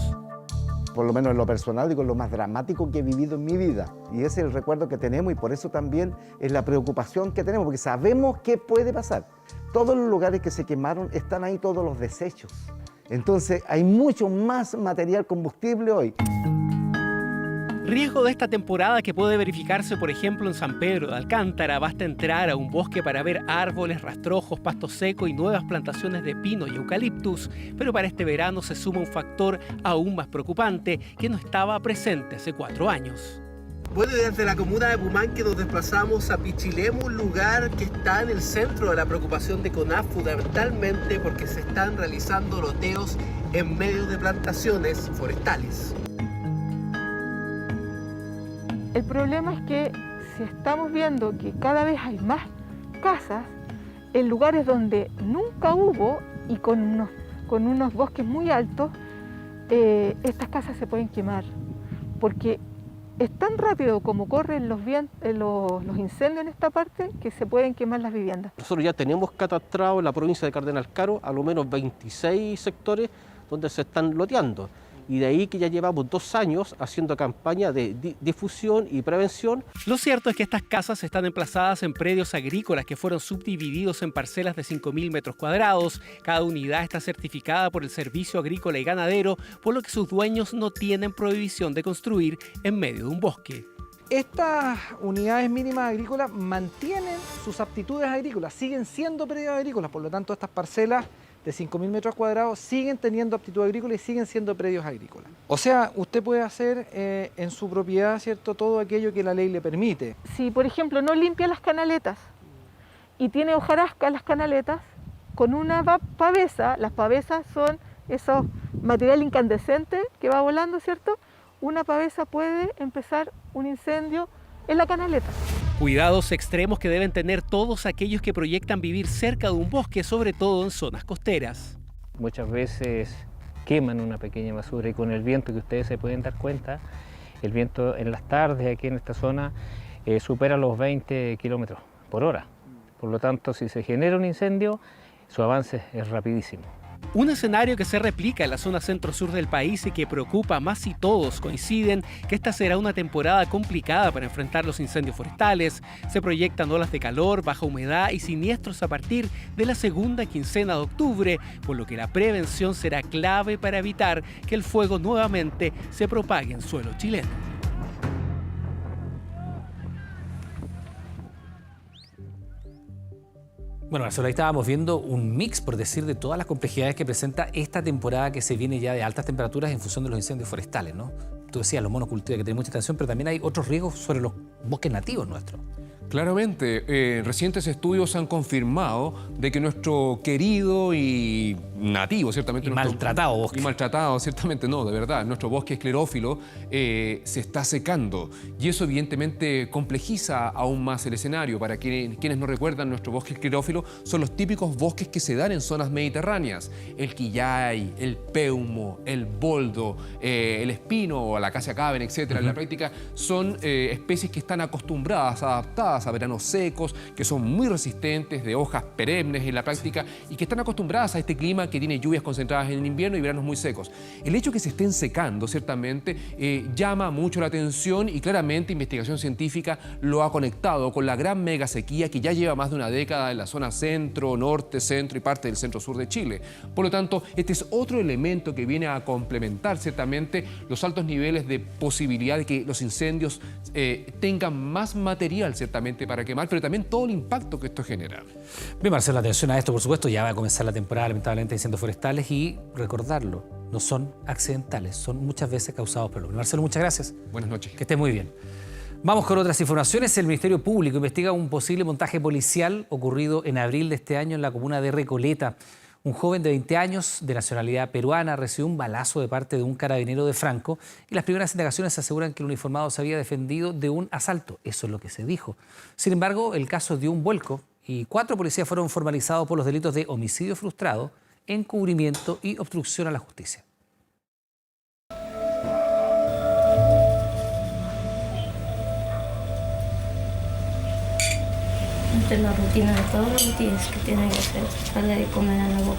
Por lo menos en lo personal, digo, lo más dramático que he vivido en mi vida. Y ese es el recuerdo que tenemos y por eso también es la preocupación que tenemos, porque sabemos qué puede pasar. Todos los lugares que se quemaron están ahí todos los desechos. Entonces hay mucho más material combustible hoy. Riesgo de esta temporada que puede verificarse, por ejemplo, en San Pedro de Alcántara. Basta entrar a un bosque para ver árboles, rastrojos, pasto seco y nuevas plantaciones de pino y eucaliptus. Pero para este verano se suma un factor aún más preocupante que no estaba presente hace 4 años. Bueno, desde la comuna de Pumanque nos desplazamos a Pichilemu, un lugar que está en el centro de la preocupación de CONAF, fundamentalmente porque se están realizando loteos en medio de plantaciones forestales. El problema es que si estamos viendo que cada vez hay más casas en lugares donde nunca hubo y con unos bosques muy altos, estas casas se pueden quemar, porque es tan rápido como corren los incendios en esta parte que se pueden quemar las viviendas. Nosotros ya tenemos catastrado en la provincia de Cardenal Caro a lo menos 26 sectores donde se están loteando. Y de ahí que ya llevamos 2 años haciendo campaña de difusión y prevención. Lo cierto es que estas casas están emplazadas en predios agrícolas que fueron subdivididos en parcelas de 5.000 metros cuadrados. Cada unidad está certificada por el Servicio Agrícola y Ganadero, por lo que sus dueños no tienen prohibición de construir en medio de un bosque. Estas unidades mínimas agrícolas mantienen sus aptitudes agrícolas, siguen siendo predios agrícolas, por lo tanto estas parcelas de 5.000 metros cuadrados siguen teniendo aptitud agrícola y siguen siendo predios agrícolas. O sea, usted puede hacer en su propiedad, ¿cierto?, todo aquello que la ley le permite. Si, por ejemplo, no limpia las canaletas y tiene hojarasca las canaletas, con una pavesa, las pavesas son esos material incandescente que va volando, ¿cierto? Una pavesa puede empezar un incendio en la canaleta. Cuidados extremos que deben tener todos aquellos que proyectan vivir cerca de un bosque, sobre todo en zonas costeras. Muchas veces queman una pequeña basura y con el viento que ustedes se pueden dar cuenta, el viento en las tardes aquí en esta zona supera los 20 kilómetros por hora. Por lo tanto, si se genera un incendio, su avance es rapidísimo. Un escenario que se replica en la zona centro-sur del país y que preocupa más si todos coinciden que esta será una temporada complicada para enfrentar los incendios forestales. Se proyectan olas de calor, baja humedad y siniestros a partir de la segunda quincena de octubre, por lo que la prevención será clave para evitar que el fuego nuevamente se propague en suelo chileno. Bueno, Marcelo, ahí estábamos viendo un mix, por decir, de todas las complejidades que presenta esta temporada que se viene ya de altas temperaturas en función de los incendios forestales, ¿no? Tú decías, los monocultivos que tienen mucha atención, pero también hay otros riesgos sobre los bosques nativos nuestros. Claramente, recientes estudios han confirmado de que nuestro querido y nativo, ciertamente. Y maltratado bosque. Y maltratado, ciertamente no, de verdad. Nuestro bosque esclerófilo se está secando y eso evidentemente complejiza aún más el escenario. Para quienes no recuerdan, nuestro bosque esclerófilo son los típicos bosques que se dan en zonas mediterráneas. El quillay, el peumo, el boldo, el espino o la acacia caben, etc. En la práctica son especies que están acostumbradas, adaptadas a veranos secos, que son muy resistentes, de hojas perennes en la práctica y que están acostumbradas a este clima que tiene lluvias concentradas en el invierno y veranos muy secos. El hecho de que se estén secando, ciertamente, llama mucho la atención y claramente investigación científica lo ha conectado con la gran mega sequía que ya lleva más de una década en la zona centro, norte, centro y parte del centro-sur de Chile. Por lo tanto, este es otro elemento que viene a complementar ciertamente los altos niveles de posibilidad de que los incendios tengan más material ciertamente para quemar, pero también todo el impacto que esto genera. Bien, Marcelo, atención a esto, por supuesto, ya va a comenzar la temporada lamentablemente de incendios forestales y recordarlo, no son accidentales, son muchas veces causados por el hombre. Marcelo, muchas gracias. Buenas noches. Que estés muy bien. Vamos con otras informaciones. El Ministerio Público investiga un posible montaje policial ocurrido en abril de este año en la comuna de Recoleta. Un joven de 20 años, de nacionalidad peruana, recibió un balazo de parte de un carabinero de Franco y las primeras indagaciones aseguran que el uniformado se había defendido de un asalto. Eso es lo que se dijo. Sin embargo, el caso dio un vuelco y 4 policías fueron formalizados por los delitos de homicidio frustrado, encubrimiento y obstrucción a la justicia. Esta es la rutina de todos los días que tienen que hacer, darle de comer a la boca.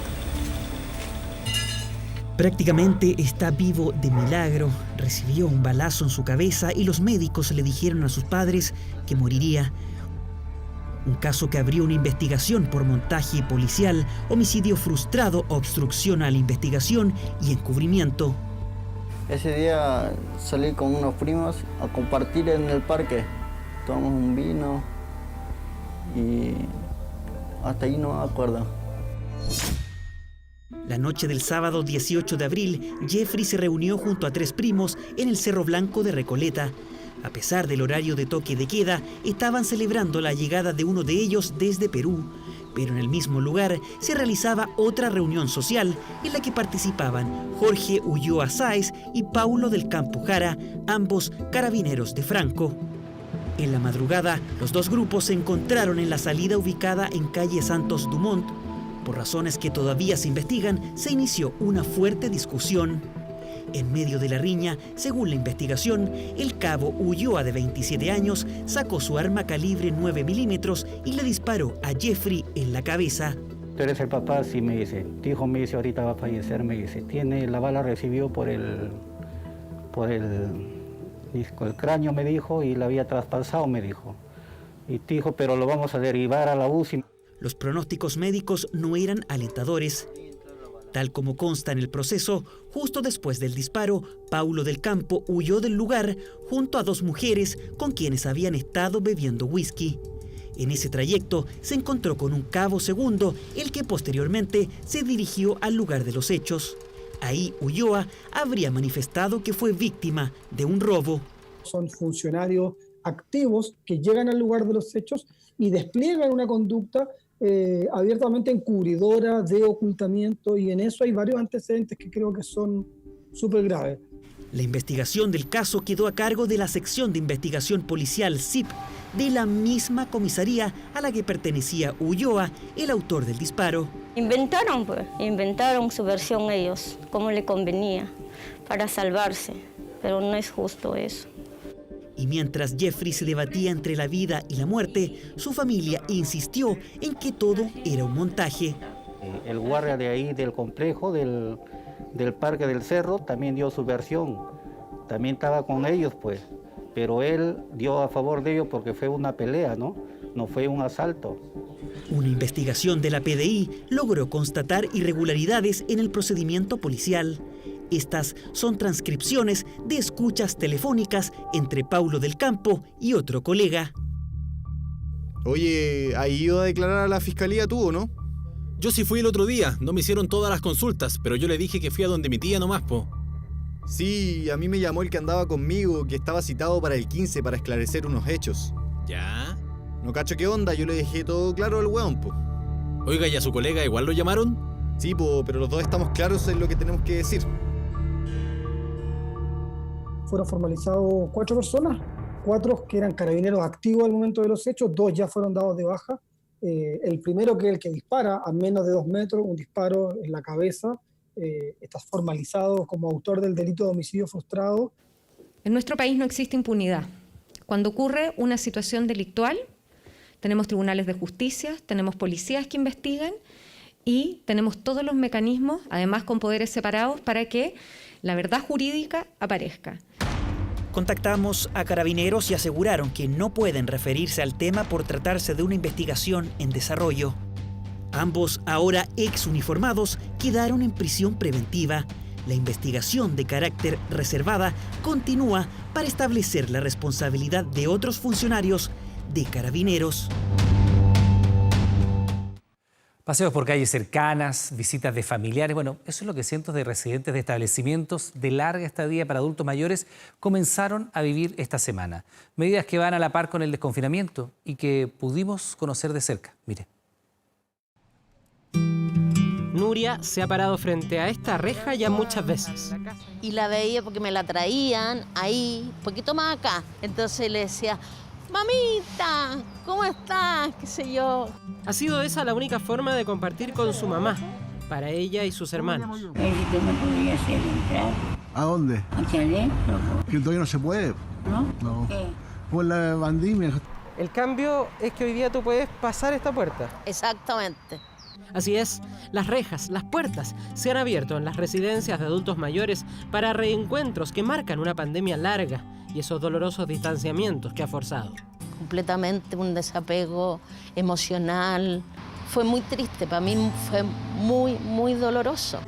Prácticamente está vivo de milagro. Recibió un balazo en su cabeza y los médicos le dijeron a sus padres que moriría. Un caso que abrió una investigación por montaje policial, homicidio frustrado, obstrucción a la investigación y encubrimiento. Ese día salí con unos primos a compartir en el parque. Tomamos un vino y hasta ahí no me acuerdo. La noche del sábado 18 de abril, Jeffrey se reunió junto a 3 primos en el Cerro Blanco de Recoleta. A pesar del horario de toque de queda, estaban celebrando la llegada de uno de ellos desde Perú. Pero en el mismo lugar se realizaba otra reunión social en la que participaban Jorge Ulloa Sáez y Paulo del Campo Jara, ambos carabineros de Franco. En la madrugada, los 2 grupos se encontraron en la salida ubicada en calle Santos Dumont. Por razones que todavía se investigan, se inició una fuerte discusión. En medio de la riña, según la investigación, el cabo Ulloa, de 27 años, sacó su arma calibre 9 milímetros y le disparó a Jeffrey en la cabeza. ¿Tú eres el papá? Sí, me dice. Tu hijo me dice, ahorita va a fallecer, me dice. La bala recibió por el cráneo, me dijo, y la había traspasado, me dijo. Y dijo, pero lo vamos a derivar a la UCI. Los pronósticos médicos no eran alentadores. Tal como consta en el proceso, justo después del disparo, Paulo del Campo huyó del lugar junto a 2 mujeres con quienes habían estado bebiendo whisky. En ese trayecto se encontró con un cabo segundo, el que posteriormente se dirigió al lugar de los hechos. Ahí Ulloa habría manifestado que fue víctima de un robo. Son funcionarios activos que llegan al lugar de los hechos y despliegan una conducta abiertamente encubridora, de ocultamiento, y en eso hay varios antecedentes que creo que son súper graves. La investigación del caso quedó a cargo de la sección de investigación policial SIP de la misma comisaría a la que pertenecía Ulloa, el autor del disparo. Inventaron su versión ellos, como le convenía, para salvarse, pero no es justo eso. Y mientras Jeffrey se debatía entre la vida y la muerte, su familia insistió en que todo era un montaje. El guardia de ahí del complejo, del Parque del Cerro, también dio su versión. También estaba con ellos, pues. Pero él dio a favor de ellos porque fue una pelea, ¿no? No fue un asalto. Una investigación de la PDI logró constatar irregularidades en el procedimiento policial. Estas son transcripciones de escuchas telefónicas entre Paulo del Campo y otro colega. Oye, ¿has ido a declarar a la fiscalía tú o no? Yo sí fui el otro día, no me hicieron todas las consultas, pero yo le dije que fui a donde mi tía nomás, po. Sí, a mí me llamó el que andaba conmigo, que estaba citado para el 15 para esclarecer unos hechos. ¿Ya? No cacho qué onda, yo le dejé todo claro al weón, po. Oiga, ¿y a su colega igual lo llamaron? Sí, pero los dos estamos claros en lo que tenemos que decir. Fueron formalizados 4 personas, 4 que eran carabineros activos al momento de los hechos, 2 ya fueron dados de baja. El primero, que es el que dispara a menos de 2 metros, un disparo en la cabeza, está formalizado como autor del delito de homicidio frustrado. En nuestro país no existe impunidad. Cuando ocurre una situación delictual, tenemos tribunales de justicia, tenemos policías que investigan y tenemos todos los mecanismos, además con poderes separados, para que la verdad jurídica aparezca. Contactamos a Carabineros y aseguraron que no pueden referirse al tema por tratarse de una investigación en desarrollo. Ambos, ahora exuniformados, quedaron en prisión preventiva. La investigación de carácter reservada continúa para establecer la responsabilidad de otros funcionarios de Carabineros. Paseos por calles cercanas, visitas de familiares, bueno, eso es lo que cientos de residentes de establecimientos de larga estadía para adultos mayores comenzaron a vivir esta semana. Medidas que van a la par con el desconfinamiento y que pudimos conocer de cerca. Mire. Nuria se ha parado frente a esta reja ya muchas veces. Y la veía porque me la traían ahí, un poquito más acá. Entonces le decía, mamita, ¿cómo estás? ¿Qué sé yo? Ha sido esa la única forma de compartir con su mamá, para ella y sus hermanos. ¿Me podría hacer entrar? ¿A dónde? Aquí adentro. Que todavía no se puede. ¿No? No. ¿Qué? Por la pandemia. El cambio es que hoy día tú puedes pasar esta puerta. Exactamente. Así es, las rejas, las puertas se han abierto en las residencias de adultos mayores para reencuentros que marcan una pandemia larga y esos dolorosos distanciamientos que ha forzado. Completamente un desapego emocional. Fue muy triste, para mí fue muy doloroso.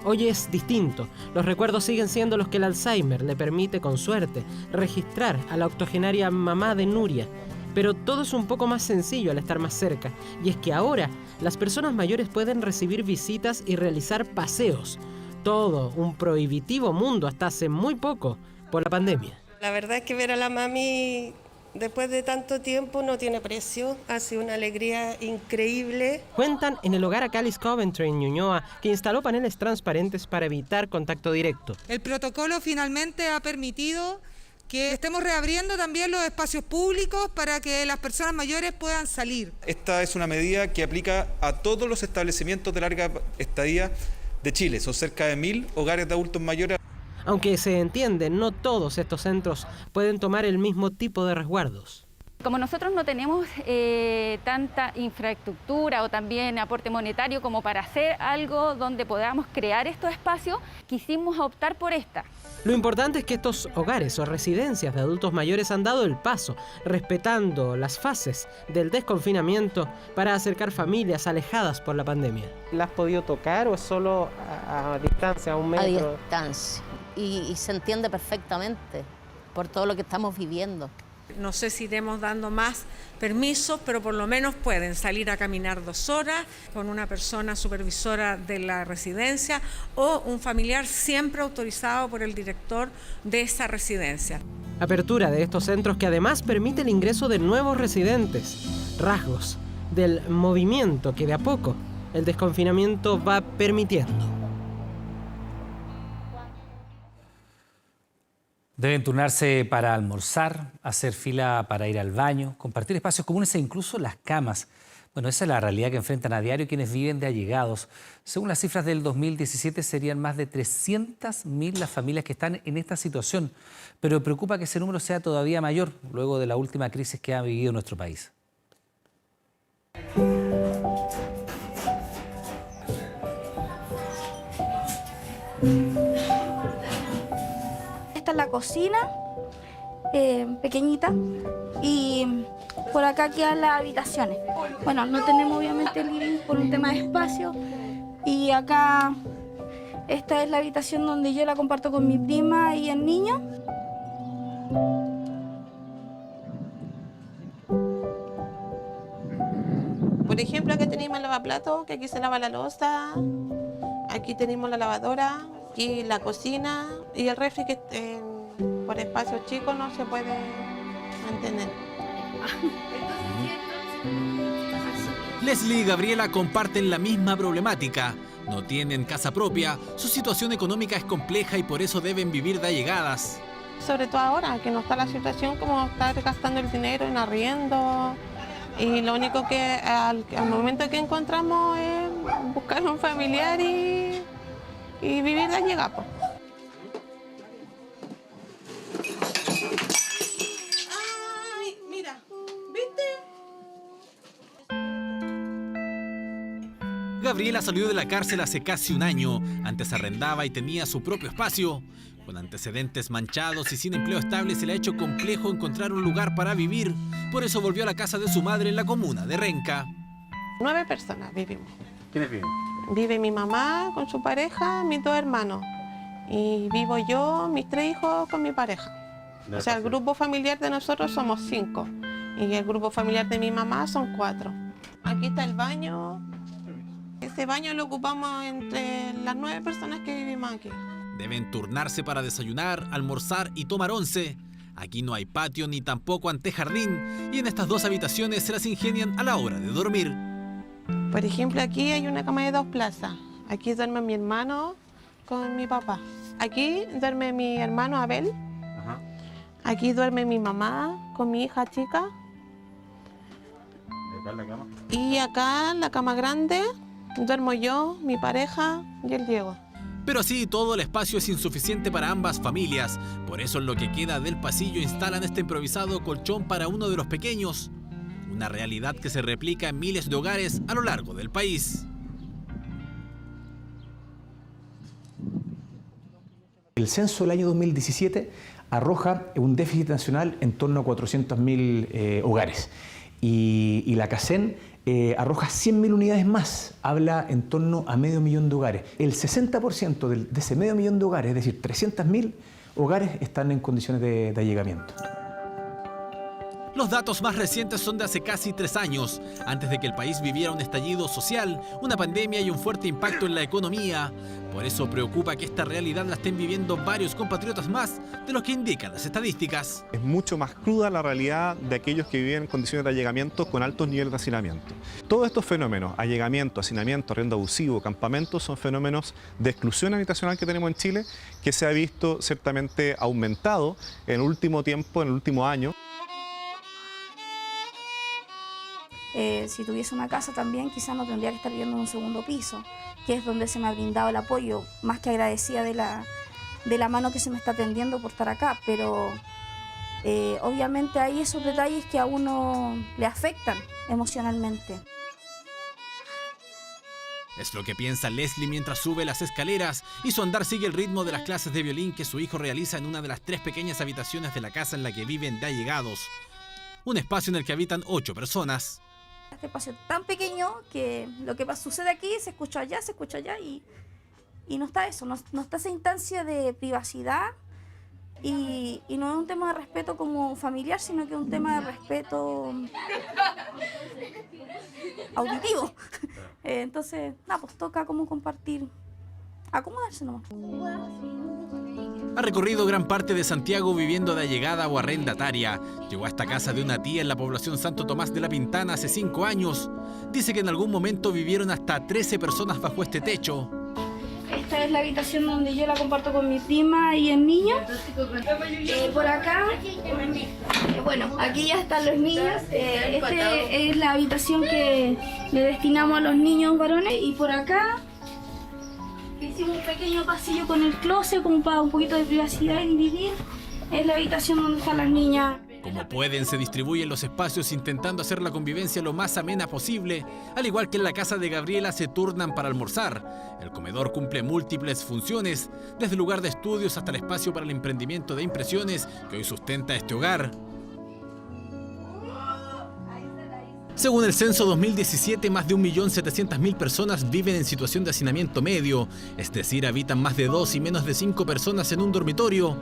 Hoy es distinto. Los recuerdos siguen siendo los que el Alzheimer le permite, con suerte, registrar a la octogenaria mamá de Nuria. Pero todo es un poco más sencillo al estar más cerca. Y es que ahora las personas mayores pueden recibir visitas y realizar paseos. Todo un prohibitivo mundo hasta hace muy poco por la pandemia. La verdad es que ver a la mami después de tanto tiempo no tiene precio. Ha sido una alegría increíble. Cuentan en el hogar Acalis Coventry en Ñuñoa, que instaló paneles transparentes para evitar contacto directo. El protocolo finalmente ha permitido que estemos reabriendo también los espacios públicos para que las personas mayores puedan salir. Esta es una medida que aplica a todos los establecimientos de larga estadía de Chile. Son cerca de 1000 hogares de adultos mayores. Aunque se entiende, no todos estos centros pueden tomar el mismo tipo de resguardos. Como nosotros no tenemos tanta infraestructura o también aporte monetario como para hacer algo donde podamos crear estos espacios, quisimos optar por esta. Lo importante es que estos hogares o residencias de adultos mayores han dado el paso, respetando las fases del desconfinamiento para acercar familias alejadas por la pandemia. ¿La has podido tocar o es solo a distancia, a un metro? A distancia. Y se entiende perfectamente por todo lo que estamos viviendo. No sé si iremos dando más permisos, pero por lo menos pueden salir a caminar 2 horas con una persona supervisora de la residencia o un familiar siempre autorizado por el director de esa residencia. Apertura de estos centros que además permite el ingreso de nuevos residentes, rasgos del movimiento que de a poco el desconfinamiento va permitiendo. Deben turnarse para almorzar, hacer fila para ir al baño, compartir espacios comunes e incluso las camas. Bueno, esa es la realidad que enfrentan a diario quienes viven de allegados. Según las cifras del 2017, serían más de 300.000 las familias que están en esta situación. Pero preocupa que ese número sea todavía mayor luego de la última crisis que ha vivido nuestro país. Esta es la cocina, pequeñita, y por acá quedan las habitaciones. Bueno, no tenemos obviamente living por un tema de espacio, y acá esta es la habitación donde yo la comparto con mi prima y el niño. Por ejemplo, aquí tenemos el lavaplatos, que aquí se lava la loza, aquí tenemos la lavadora, aquí la cocina y el refri que por espacios chicos no se puede mantener. Leslie y Gabriela comparten la misma problemática. No tienen casa propia, su situación económica es compleja y por eso deben vivir de allegadas. Sobre todo ahora, que no está la situación como estar gastando el dinero en arriendo. Y lo único que al momento que encontramos es buscar un familiar y vivir de allegada. Ay, mira, ¿viste? Gabriela salió de la cárcel hace casi un año. Antes arrendaba y tenía su propio espacio. Con antecedentes manchados y sin empleo estable se le ha hecho complejo encontrar un lugar para vivir. Por eso volvió a la casa de su madre en la comuna de Renca. 9 personas vivimos. ¿Quiénes viven? Vive mi mamá con su pareja, mis 2 hermanos. Y vivo yo, mis 3 hijos con mi pareja. O sea, el grupo familiar de nosotros somos 5. Y el grupo familiar de mi mamá son 4. Aquí está el baño. Ese baño lo ocupamos entre las 9 personas que vivimos aquí. Deben turnarse para desayunar, almorzar y tomar once. Aquí no hay patio ni tampoco antejardín y en estas 2 habitaciones se las ingenian a la hora de dormir. Por ejemplo, aquí hay una cama de 2 plazas. Aquí duerme mi hermano con mi papá. Aquí duerme mi hermano Abel. Ajá. Aquí duerme mi mamá con mi hija chica. ¿Y acá en la cama? Y acá en la cama grande duermo yo, mi pareja y el Diego. Pero así todo el espacio es insuficiente para ambas familias. Por eso en lo que queda del pasillo instalan este improvisado colchón para uno de los pequeños. Una realidad que se replica en miles de hogares a lo largo del país. El censo del año 2017 arroja un déficit nacional en torno a 400.000 hogares. Y la CACEN arroja 100.000 unidades más, habla en torno a 500.000 de hogares. El 60% de ese 500.000 de hogares, es decir, 300.000 hogares, están en condiciones de allegamiento. Los datos más recientes son de hace casi 3 años, antes de que el país viviera un estallido social, una pandemia y un fuerte impacto en la economía. Por eso preocupa que esta realidad la estén viviendo varios compatriotas más de lo que indican las estadísticas. Es mucho más cruda la realidad de aquellos que viven en condiciones de allegamiento con altos niveles de hacinamiento. Todos estos fenómenos, allegamiento, hacinamiento, arriendo abusivo, campamentos, son fenómenos de exclusión habitacional que tenemos en Chile, que se ha visto ciertamente aumentado en el último tiempo, en el último año. Si tuviese una casa también, quizás no tendría que estar viviendo en un segundo piso, que es donde se me ha brindado el apoyo, más que agradecida de la mano que se me está tendiendo por estar acá, pero obviamente hay esos detalles que a uno le afectan emocionalmente. Es lo que piensa Leslie mientras sube las escaleras y su andar sigue el ritmo de las clases de violín que su hijo realiza en una de las 3 pequeñas habitaciones de la casa en la que viven de allegados. Un espacio en el que habitan 8 personas. Este espacio tan pequeño que lo que sucede aquí se escucha allá y no está eso, no está esa instancia de privacidad y no es un tema de respeto como familiar, sino que es un tema de respeto auditivo. Entonces, pues toca como compartir, acomodarse nomás. Ha recorrido gran parte de Santiago viviendo de allegada o arrendataria. Llegó a esta casa de una tía en la población Santo Tomás de la Pintana hace 5 años. Dice que en algún momento vivieron hasta 13 personas bajo este techo. Esta es la habitación donde yo la comparto con mi prima y el niño. Por acá, bueno, aquí ya están los niños. Esta es la habitación que le destinamos a los niños varones. Y por acá hicimos un pequeño pasillo con el closet como para un poquito de privacidad y dividir. Es la habitación donde están las niñas. Como pueden, se distribuyen los espacios intentando hacer la convivencia lo más amena posible. Al igual que en la casa de Gabriela, se turnan para almorzar. El comedor cumple múltiples funciones, desde el lugar de estudios hasta el espacio para el emprendimiento de impresiones que hoy sustenta este hogar. Según el censo 2017, más de 1.700.000 personas viven en situación de hacinamiento medio, es decir, habitan más de 2 y menos de 5 personas en un dormitorio.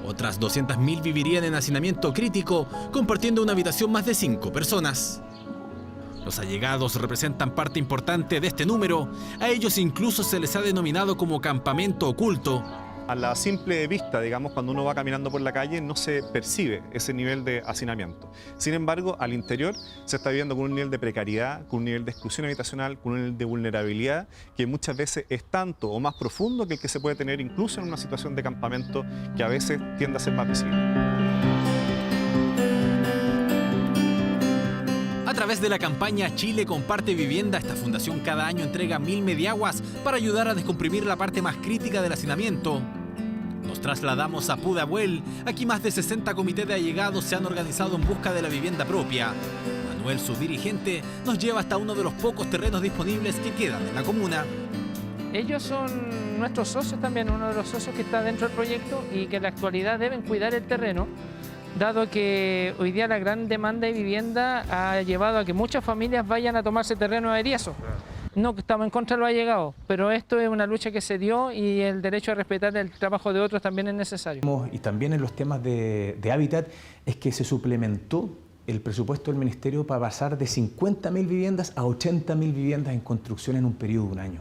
Otras 200.000 vivirían en hacinamiento crítico, compartiendo una habitación más de 5 personas. Los allegados representan parte importante de este número. A ellos incluso se les ha denominado como campamento oculto. A la simple vista, digamos, cuando uno va caminando por la calle, no se percibe ese nivel de hacinamiento. Sin embargo, al interior se está viviendo con un nivel de precariedad, con un nivel de exclusión habitacional, con un nivel de vulnerabilidad que muchas veces es tanto o más profundo que el que se puede tener incluso en una situación de campamento que a veces tiende a ser más visible. A través de la campaña Chile Comparte Vivienda, esta fundación cada año entrega 1000 mediaguas para ayudar a descomprimir la parte más crítica del hacinamiento. Nos trasladamos a Pudahuel. Aquí más de 60 comités de allegados se han organizado en busca de la vivienda propia. Manuel, su dirigente, nos lleva hasta uno de los pocos terrenos disponibles que quedan en la comuna. Ellos son nuestros socios también, uno de los socios que está dentro del proyecto y que en la actualidad deben cuidar el terreno, dado que hoy día la gran demanda de vivienda ha llevado a que muchas familias vayan a tomarse terreno de Eriazo. No que estamos en contra de los allegados, pero esto es una lucha que se dio y el derecho a respetar el trabajo de otros también es necesario. Y también en los temas de hábitat es que se suplementó el presupuesto del Ministerio para pasar de 50.000 viviendas a 80.000 viviendas en construcción en un periodo de un año.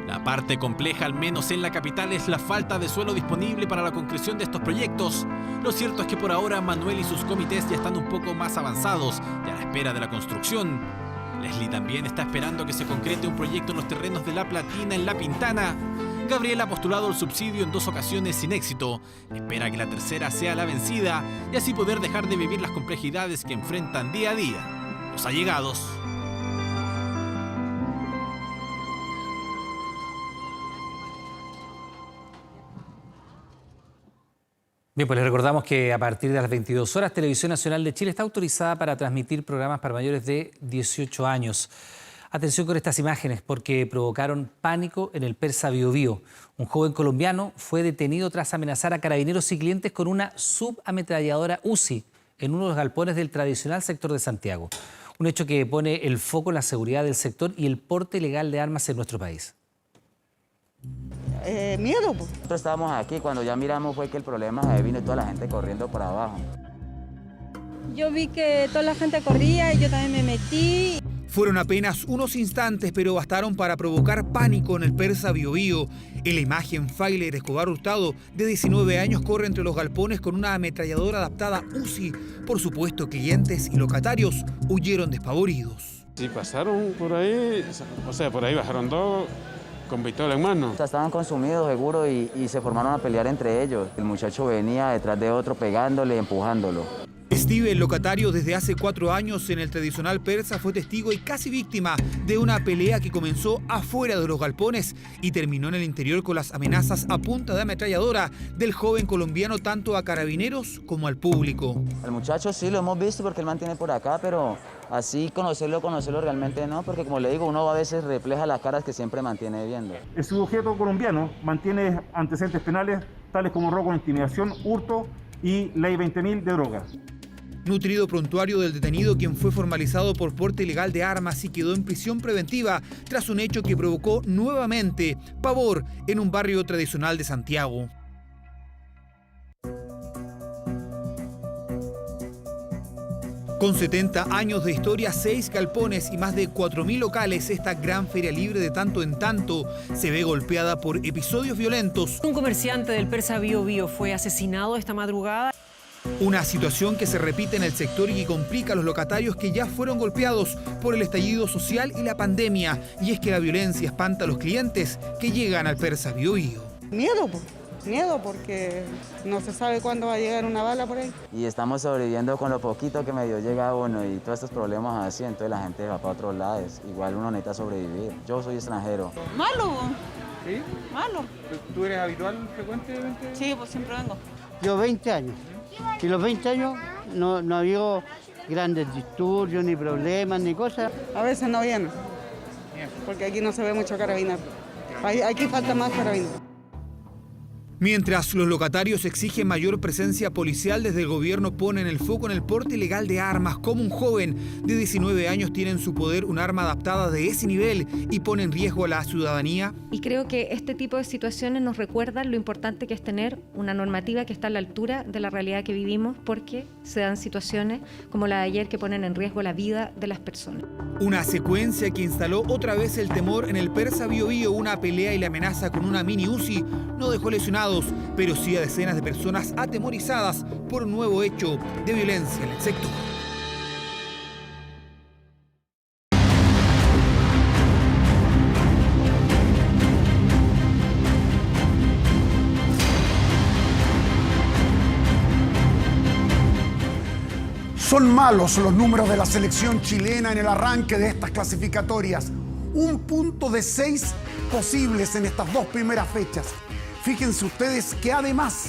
La parte compleja, al menos en la capital, es la falta de suelo disponible para la concreción de estos proyectos. Lo cierto es que por ahora Manuel y sus comités ya están un poco más avanzados y a la espera de la construcción. Leslie también está esperando que se concrete un proyecto en los terrenos de La Platina en La Pintana. Gabriela ha postulado el subsidio en 2 ocasiones sin éxito. Espera que la tercera sea la vencida y así poder dejar de vivir las complejidades que enfrentan día a día los allegados. Bien, pues les recordamos que a partir de las 22 horas Televisión Nacional de Chile está autorizada para transmitir programas para mayores de 18 años. Atención con estas imágenes porque provocaron pánico en el Persa Biobío. Un joven colombiano fue detenido tras amenazar a carabineros y clientes con una subametralladora UCI en uno de los galpones del tradicional sector de Santiago. Un hecho que pone el foco en la seguridad del sector y el porte ilegal de armas en nuestro país. Miedo. Nosotros estábamos aquí, cuando ya miramos fue que el problema se vino y toda la gente corriendo por abajo. Yo vi que toda la gente corría y yo también me metí. Fueron apenas unos instantes, pero bastaron para provocar pánico en el Persa Biobío. En la imagen, Failer Escobar Hurtado, de 19 años, corre entre los galpones con una ametralladora adaptada UCI. Por supuesto, clientes y locatarios huyeron despavoridos. Sí, pasaron por ahí, o sea, por ahí bajaron 2 con pistola en mano. Estaban consumidos, seguro, y se formaron a pelear entre ellos. El muchacho venía detrás de otro pegándole, empujándolo. Steve, el locatario desde hace 4 años en el tradicional Persa, fue testigo y casi víctima de una pelea que comenzó afuera de los galpones y terminó en el interior con las amenazas a punta de ametralladora del joven colombiano tanto a carabineros como al público. El muchacho sí lo hemos visto porque él mantiene por acá, pero así conocerlo realmente no, porque como le digo, uno a veces refleja las caras que siempre mantiene viendo. El sujeto colombiano mantiene antecedentes penales tales como robo, intimidación, hurto y ley 20.000 de drogas. Nutrido prontuario del detenido, quien fue formalizado por porte ilegal de armas y quedó en prisión preventiva tras un hecho que provocó nuevamente pavor en un barrio tradicional de Santiago. Con 70 años de historia, 6 galpones y más de 4.000 locales, esta gran feria libre de tanto en tanto se ve golpeada por episodios violentos. Un comerciante del Persa Biobío fue asesinado esta madrugada. Una situación que se repite en el sector y que complica a los locatarios que ya fueron golpeados por el estallido social y la pandemia. Y es que la violencia espanta a los clientes que llegan al Persa Biobío. Miedo porque no se sabe cuándo va a llegar una bala por ahí. Y estamos sobreviviendo con lo poquito que medio llega uno y todos estos problemas así, entonces la gente va para otros lados. Igual uno necesita sobrevivir. Yo soy extranjero. Malo. ¿Sí? Malo. ¿Tú eres habitual, frecuentemente? Sí, pues siempre vengo. Yo 20 años. Y los 20 años no ha habido grandes disturbios, ni problemas, ni cosas. A veces no vienen, porque aquí no se ve mucho carabinero. Aquí falta más carabinero. Mientras los locatarios exigen mayor presencia policial, desde el gobierno ponen el foco en el porte ilegal de armas. Como un joven de 19 años tiene en su poder un arma adaptada de ese nivel y pone en riesgo a la ciudadanía. Y creo que este tipo de situaciones nos recuerdan lo importante que es tener una normativa que está a la altura de la realidad que vivimos, porque se dan situaciones como la de ayer que ponen en riesgo la vida de las personas. Una secuencia que instaló otra vez el temor en el Persa Biobío. Una pelea y la amenaza con una mini UCI no dejó lesionados, pero sí a decenas de personas atemorizadas por un nuevo hecho de violencia en el sector. Son malos los números de la selección chilena en el arranque de estas clasificatorias. 1 punto de 6 posibles en estas 2 primeras fechas. Fíjense ustedes que además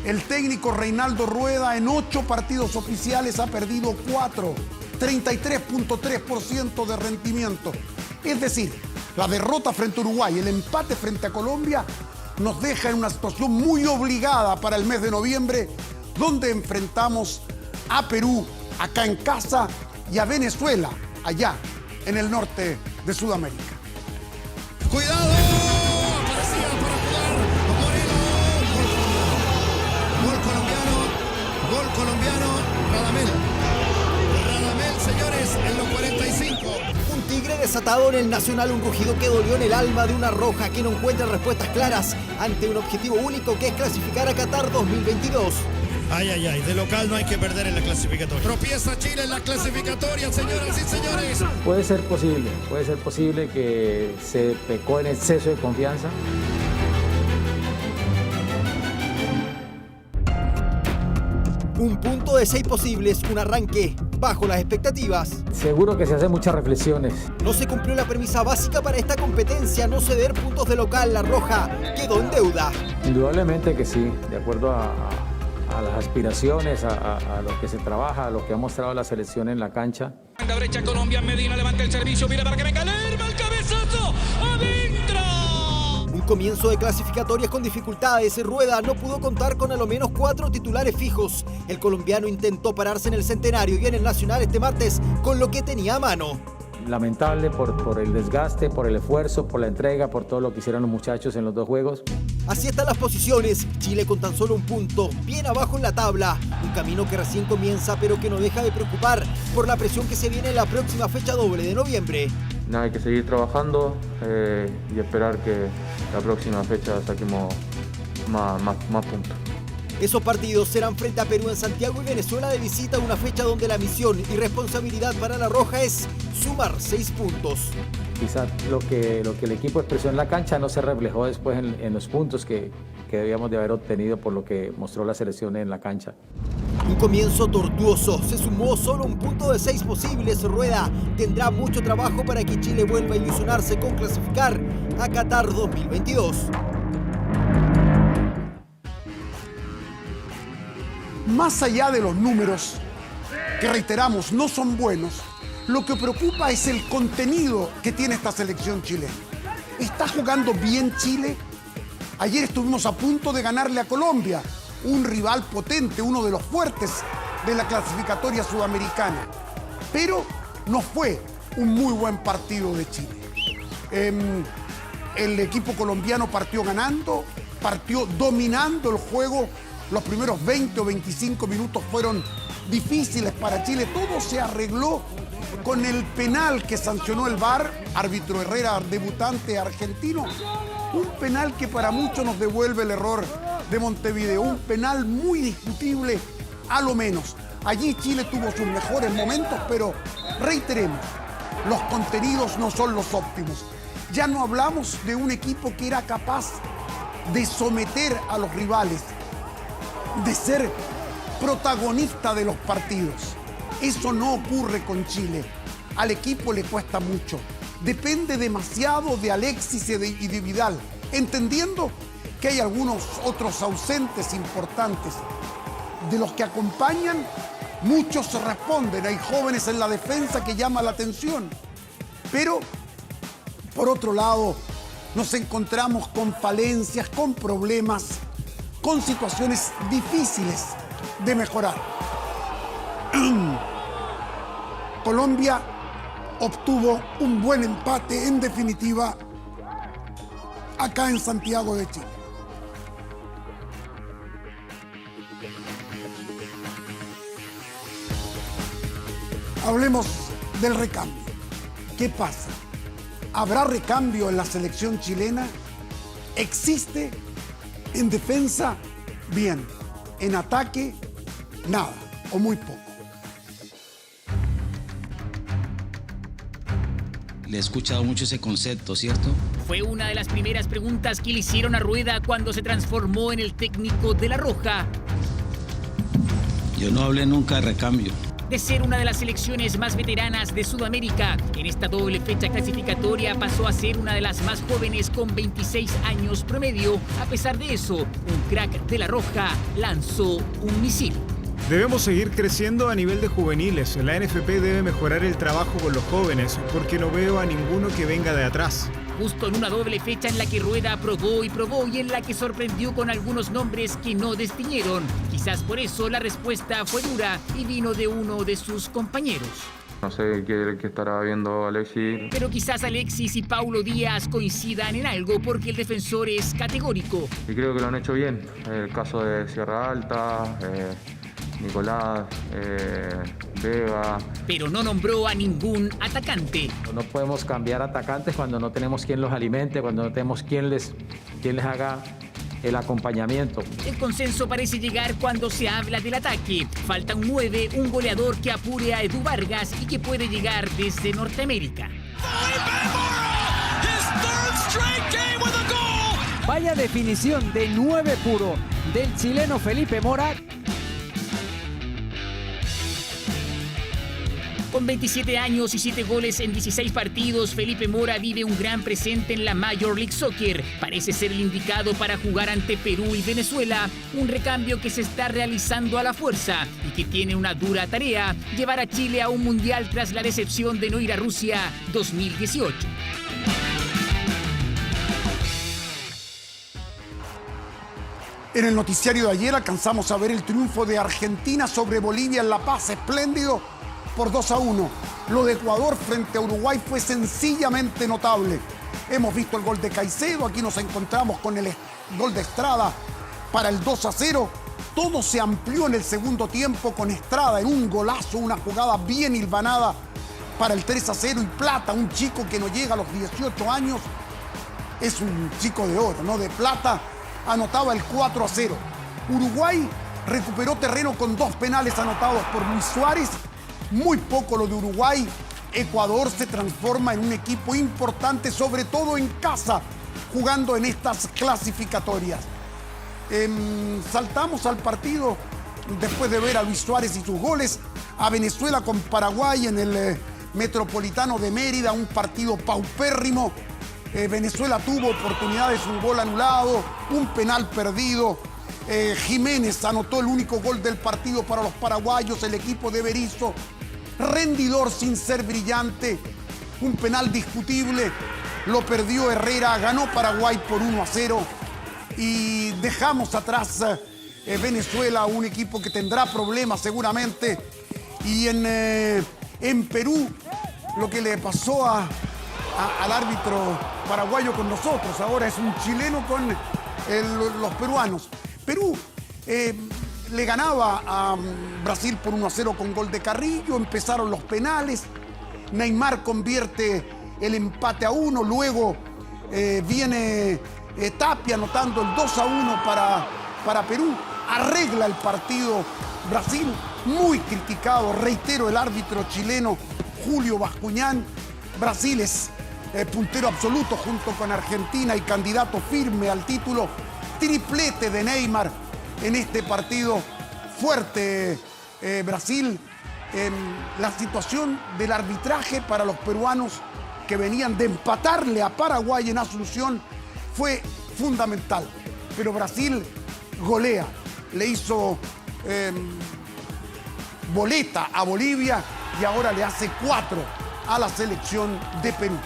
el técnico Reinaldo Rueda en 8 partidos oficiales ha perdido 4, 33.3% de rendimiento. Es decir, la derrota frente a Uruguay, el empate frente a Colombia nos deja en una situación muy obligada para el mes de noviembre, donde enfrentamos a Perú acá en casa y a Venezuela allá en el norte de Sudamérica. ¡Cuidado! Aparecía para jugar Moreno. Gol colombiano, Radamel. Radamel, señores, en los 45. Un tigre desatado en el Nacional, un rugido que dolió en el alma de una roja que no encuentra respuestas claras ante un objetivo único que es clasificar a Qatar 2022. Ay, ay, ay, de local no hay que perder en la clasificatoria. Tropieza Chile en la clasificatoria, señoras y señores. Puede ser posible que se pecó en exceso de confianza. Un punto de 6 posibles, un arranque bajo las expectativas. Seguro que se hacen muchas reflexiones. No se cumplió la premisa básica para esta competencia, no ceder puntos de local. La roja quedó en deuda. Indudablemente que sí, de acuerdo a las aspiraciones, a lo que se trabaja, a lo que ha mostrado la selección en la cancha. En la brecha Colombia, Medina levanta el servicio, mira para que venga Lerma, el cabezazo, adentro. Un comienzo de clasificatorias con dificultades. Rueda no pudo contar con a lo menos 4 titulares fijos. El colombiano intentó pararse en el Centenario y en el Nacional este martes con lo que tenía a mano. Lamentable por el desgaste, por el esfuerzo, por la entrega, por todo lo que hicieron los muchachos en los 2 juegos. Así están las posiciones. Chile con tan solo 1 punto, bien abajo en la tabla. Un camino que recién comienza, pero que no deja de preocupar por la presión que se viene en la próxima fecha doble de noviembre. Nada, hay que seguir trabajando y esperar que la próxima fecha saquemos más puntos. Esos partidos serán frente a Perú en Santiago y Venezuela de visita, una fecha donde la misión y responsabilidad para la roja es sumar 6 puntos. Quizás lo que el equipo expresó en la cancha no se reflejó después en los puntos que debíamos de haber obtenido por lo que mostró la selección en la cancha. Un comienzo tortuoso, se sumó solo 1 punto de 6 posibles. Rueda tendrá mucho trabajo para que Chile vuelva a ilusionarse con clasificar a Qatar 2022. Más allá de los números, que reiteramos, no son buenos, lo que preocupa es el contenido que tiene esta selección chilena. ¿Está jugando bien Chile? Ayer estuvimos a punto de ganarle a Colombia, un rival potente, uno de los fuertes de la clasificatoria sudamericana. Pero no fue un muy buen partido de Chile. El equipo colombiano partió ganando, partió dominando el juego. Los primeros 20 o 25 minutos fueron difíciles para Chile. Todo se arregló con el penal que sancionó el VAR, árbitro Herrera, debutante argentino. Un penal que para muchos nos devuelve el error de Montevideo. Un penal muy discutible, a lo menos. Allí Chile tuvo sus mejores momentos, pero reiteremos, los contenidos no son los óptimos. Ya no hablamos de un equipo que era capaz de someter a los rivales, de ser protagonista de los partidos. Eso no ocurre con Chile. Al equipo le cuesta mucho. Depende demasiado de Alexis y de Vidal, entendiendo que hay algunos otros ausentes importantes. De los que acompañan, muchos se responden. Hay jóvenes en la defensa que llaman la atención. Pero, por otro lado, nos encontramos con falencias, con problemas con situaciones difíciles de mejorar. Colombia obtuvo un buen empate, en definitiva, acá en Santiago de Chile. Hablemos del recambio. ¿Qué pasa? ¿Habrá recambio en la selección chilena? ¿Existe? En defensa, bien. En ataque, nada o muy poco. Le he escuchado mucho ese concepto, ¿cierto? Fue una de las primeras preguntas que le hicieron a Rueda cuando se transformó en el técnico de La Roja. Yo no hablé nunca de recambio. De ser una de las selecciones más veteranas de Sudamérica, en esta doble fecha clasificatoria pasó a ser una de las más jóvenes con 26 años promedio. A pesar de eso, un crack de La Roja lanzó un misil. Debemos seguir creciendo a nivel de juveniles. La NFP debe mejorar el trabajo con los jóvenes, porque no veo a ninguno que venga de atrás. Justo en una doble fecha en la que Rueda probó y en la que sorprendió con algunos nombres que no destiñeron. Quizás por eso la respuesta fue dura y vino de uno de sus compañeros. No sé qué estará viendo Alexis. Pero quizás Alexis y Paulo Díaz coincidan en algo porque el defensor es categórico. Y creo que lo han hecho bien. El caso de Sierra Alta, Nicolás, Vega. Pero no nombró a ningún atacante. No podemos cambiar atacantes cuando no tenemos quien los alimente, cuando no tenemos quien les haga el acompañamiento. El consenso parece llegar cuando se habla del ataque. Falta un 9, un goleador que apure a Edu Vargas y que puede llegar desde Norteamérica. Vaya definición de 9 puro del chileno Felipe Mora. Con 27 años y 7 goles en 16 partidos, Felipe Mora vive un gran presente en la Major League Soccer. Parece ser el indicado para jugar ante Perú y Venezuela, un recambio que se está realizando a la fuerza y que tiene una dura tarea: llevar a Chile a un mundial tras la decepción de no ir a Rusia 2018. En el noticiario de ayer alcanzamos a ver el triunfo de Argentina sobre Bolivia en La Paz, espléndido, por 2-1. Lo de Ecuador frente a Uruguay fue sencillamente notable. Hemos visto el gol de Caicedo, aquí nos encontramos con el gol de Estrada para el 2-0. Todo se amplió en el segundo tiempo con Estrada en un golazo, una jugada bien hilvanada para el 3-0, y Plata, un chico que no llega a los 18 años, es un chico de oro, no de plata, anotaba el 4-0. Uruguay recuperó terreno con 2 penales anotados por Luis Suárez. Muy poco lo de Uruguay. Ecuador se transforma en un equipo importante, sobre todo en casa, jugando en estas clasificatorias. Saltamos al partido, después de ver a Luis Suárez y sus goles, a Venezuela con Paraguay en el Metropolitano de Mérida, un partido paupérrimo. Venezuela tuvo oportunidades, un gol anulado, un penal perdido. Jiménez anotó el único gol del partido para los paraguayos, el equipo de Berizzo. Rendidor sin ser brillante, un penal discutible, lo perdió Herrera, ganó Paraguay por 1-0 y dejamos atrás Venezuela, un equipo que tendrá problemas seguramente. Y en Perú, lo que le pasó al árbitro paraguayo con nosotros, ahora es un chileno con los peruanos. Perú le ganaba a Brasil por 1-0 con gol de Carrillo, empezaron los penales, Neymar convierte el empate a 1, luego viene Tapia anotando el 2-1 para Perú, arregla el partido Brasil, muy criticado, reitero, el árbitro chileno Julio Bascuñán. Brasil es puntero absoluto junto con Argentina y candidato firme al título. Triplete de Neymar en este partido, fuerte Brasil. La situación del arbitraje para los peruanos que venían de empatarle a Paraguay en Asunción fue fundamental, pero Brasil golea, le hizo boleta a Bolivia y ahora le hace 4 a la selección de Perú.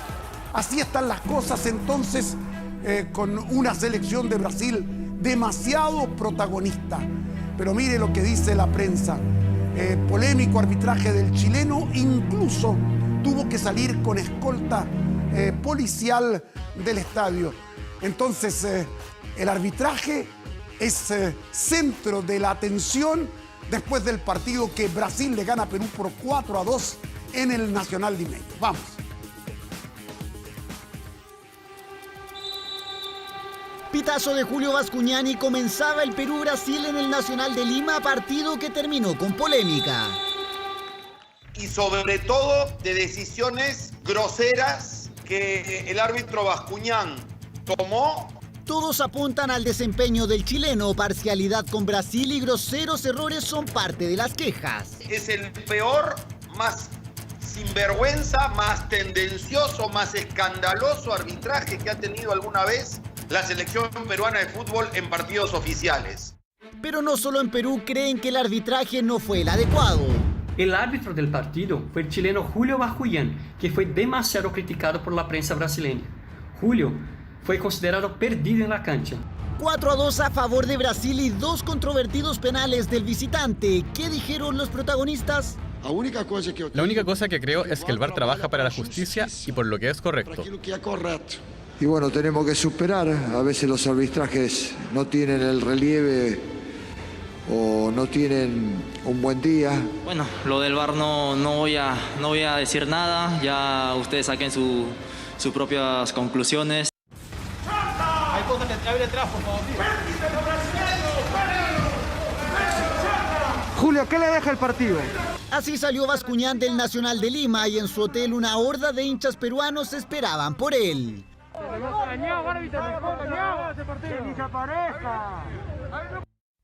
Así están las cosas entonces, con una selección de Brasil demasiado protagonista. Pero mire lo que dice la prensa. Polémico arbitraje del chileno, incluso tuvo que salir con escolta policial del estadio. Entonces, el arbitraje es centro de la atención después del partido que Brasil le gana a Perú por 4-2 en el Nacional Limeño. Vamos. Pitazo de Julio Bascuñán y comenzaba el Perú-Brasil en el Nacional de Lima, partido que terminó con polémica. Y sobre todo de decisiones groseras que el árbitro Bascuñán tomó. Todos apuntan al desempeño del chileno, parcialidad con Brasil y groseros errores son parte de las quejas. Es el peor, más sinvergüenza, más tendencioso, más escandaloso arbitraje que ha tenido alguna vez la selección peruana de fútbol en partidos oficiales. Pero no solo en Perú creen que el arbitraje no fue el adecuado. El árbitro del partido fue el chileno Julio Bascuñán, que fue demasiado criticado por la prensa brasileña. Julio fue considerado perdido en la cancha. 4-2 a favor de Brasil y 2 controvertidos penales del visitante. ¿Qué dijeron los protagonistas? La única cosa que creo es que el VAR trabaja para la justicia y por lo que es correcto. Y bueno, tenemos que superar. A veces los arbitrajes no tienen el relieve o no tienen un buen día. Bueno, lo del VAR no voy a decir nada. Ya ustedes saquen sus propias conclusiones. Hay cosas que abre atrás, por favor. Julio, ¿qué le deja el partido? Así salió Bascuñán del Nacional de Lima y en su hotel una horda de hinchas peruanos esperaban por él.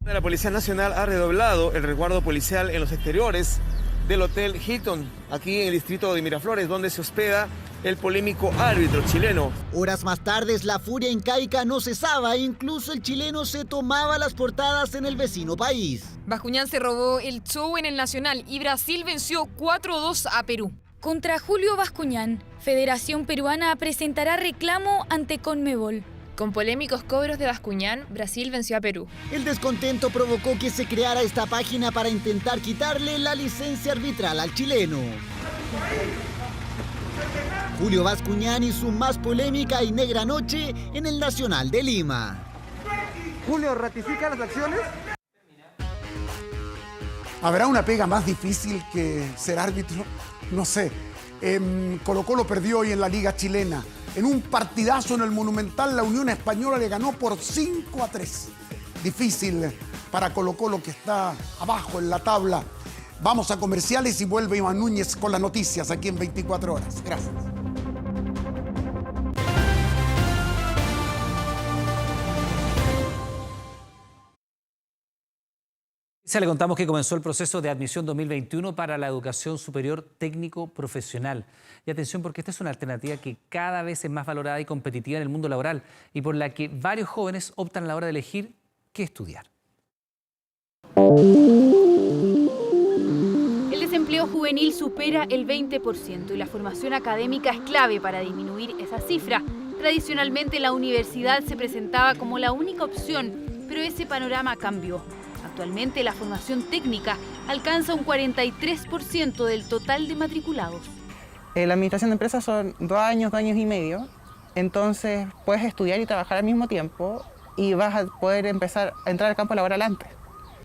La Policía Nacional ha redoblado el resguardo policial en los exteriores del Hotel Hilton, aquí en el distrito de Miraflores, donde se hospeda el polémico árbitro chileno. Horas más tarde, la furia incaica no cesaba, incluso el chileno se tomaba las portadas en el vecino país. Bascuñán se robó el show en el Nacional y Brasil venció 4-2 a Perú. Contra Julio Bascuñán, Federación Peruana presentará reclamo ante Conmebol. Con polémicos cobros de Bascuñán, Brasil venció a Perú. El descontento provocó que se creara esta página para intentar quitarle la licencia arbitral al chileno. Julio Bascuñán y su más polémica y negra noche en el Nacional de Lima. Julio, ¿ratifica las acciones? ¿Habrá una pega más difícil que ser árbitro? No sé. Colo-Colo perdió hoy en la Liga Chilena. En un partidazo en el Monumental, la Unión Española le ganó por 5-3. Difícil para Colo-Colo, que está abajo en la tabla. Vamos a comerciales y vuelve Iván Núñez con las noticias aquí en 24 horas. Gracias. Le contamos que comenzó el proceso de admisión 2021 para la educación superior técnico profesional. Y atención, porque esta es una alternativa que cada vez es más valorada y competitiva en el mundo laboral y por la que varios jóvenes optan a la hora de elegir qué estudiar. El desempleo juvenil supera el 20% y la formación académica es clave para disminuir esa cifra. Tradicionalmente la universidad se presentaba como la única opción, pero ese panorama cambió. Actualmente la formación técnica alcanza un 43% del total de matriculados. La administración de empresas son 2 años y medio, entonces puedes estudiar y trabajar al mismo tiempo y vas a poder empezar a entrar al campo laboral antes.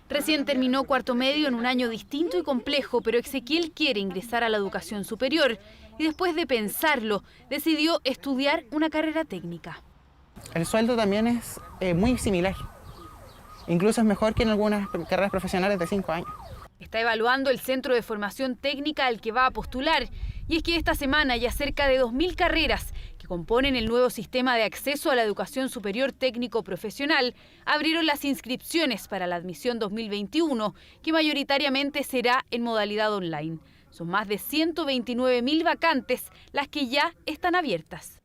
Recién terminó cuarto medio en un año distinto y complejo, pero Ezequiel quiere ingresar a la educación superior y después de pensarlo decidió estudiar una carrera técnica. El sueldo también es muy similar. Incluso es mejor que en algunas carreras profesionales de 5 años. Está evaluando el centro de formación técnica al que va a postular. Y es que esta semana ya cerca de 2.000 carreras que componen el nuevo sistema de acceso a la educación superior técnico profesional abrieron las inscripciones para la admisión 2021, que mayoritariamente será en modalidad online. Son más de 129.000 vacantes las que ya están abiertas.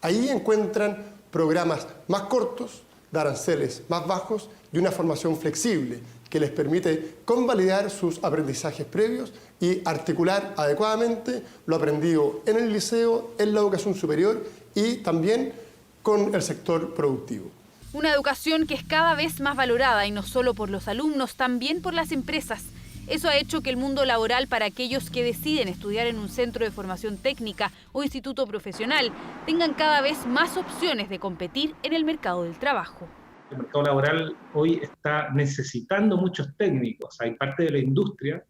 Ahí encuentran programas más cortos, de aranceles más bajos y una formación flexible que les permite convalidar sus aprendizajes previos y articular adecuadamente lo aprendido en el liceo, en la educación superior y también con el sector productivo. Una educación que es cada vez más valorada y no solo por los alumnos, también por las empresas. Eso ha hecho que el mundo laboral para aquellos que deciden estudiar en un centro de formación técnica o instituto profesional tengan cada vez más opciones de competir en el mercado del trabajo. El mercado laboral hoy está necesitando muchos técnicos. Hay parte de la industria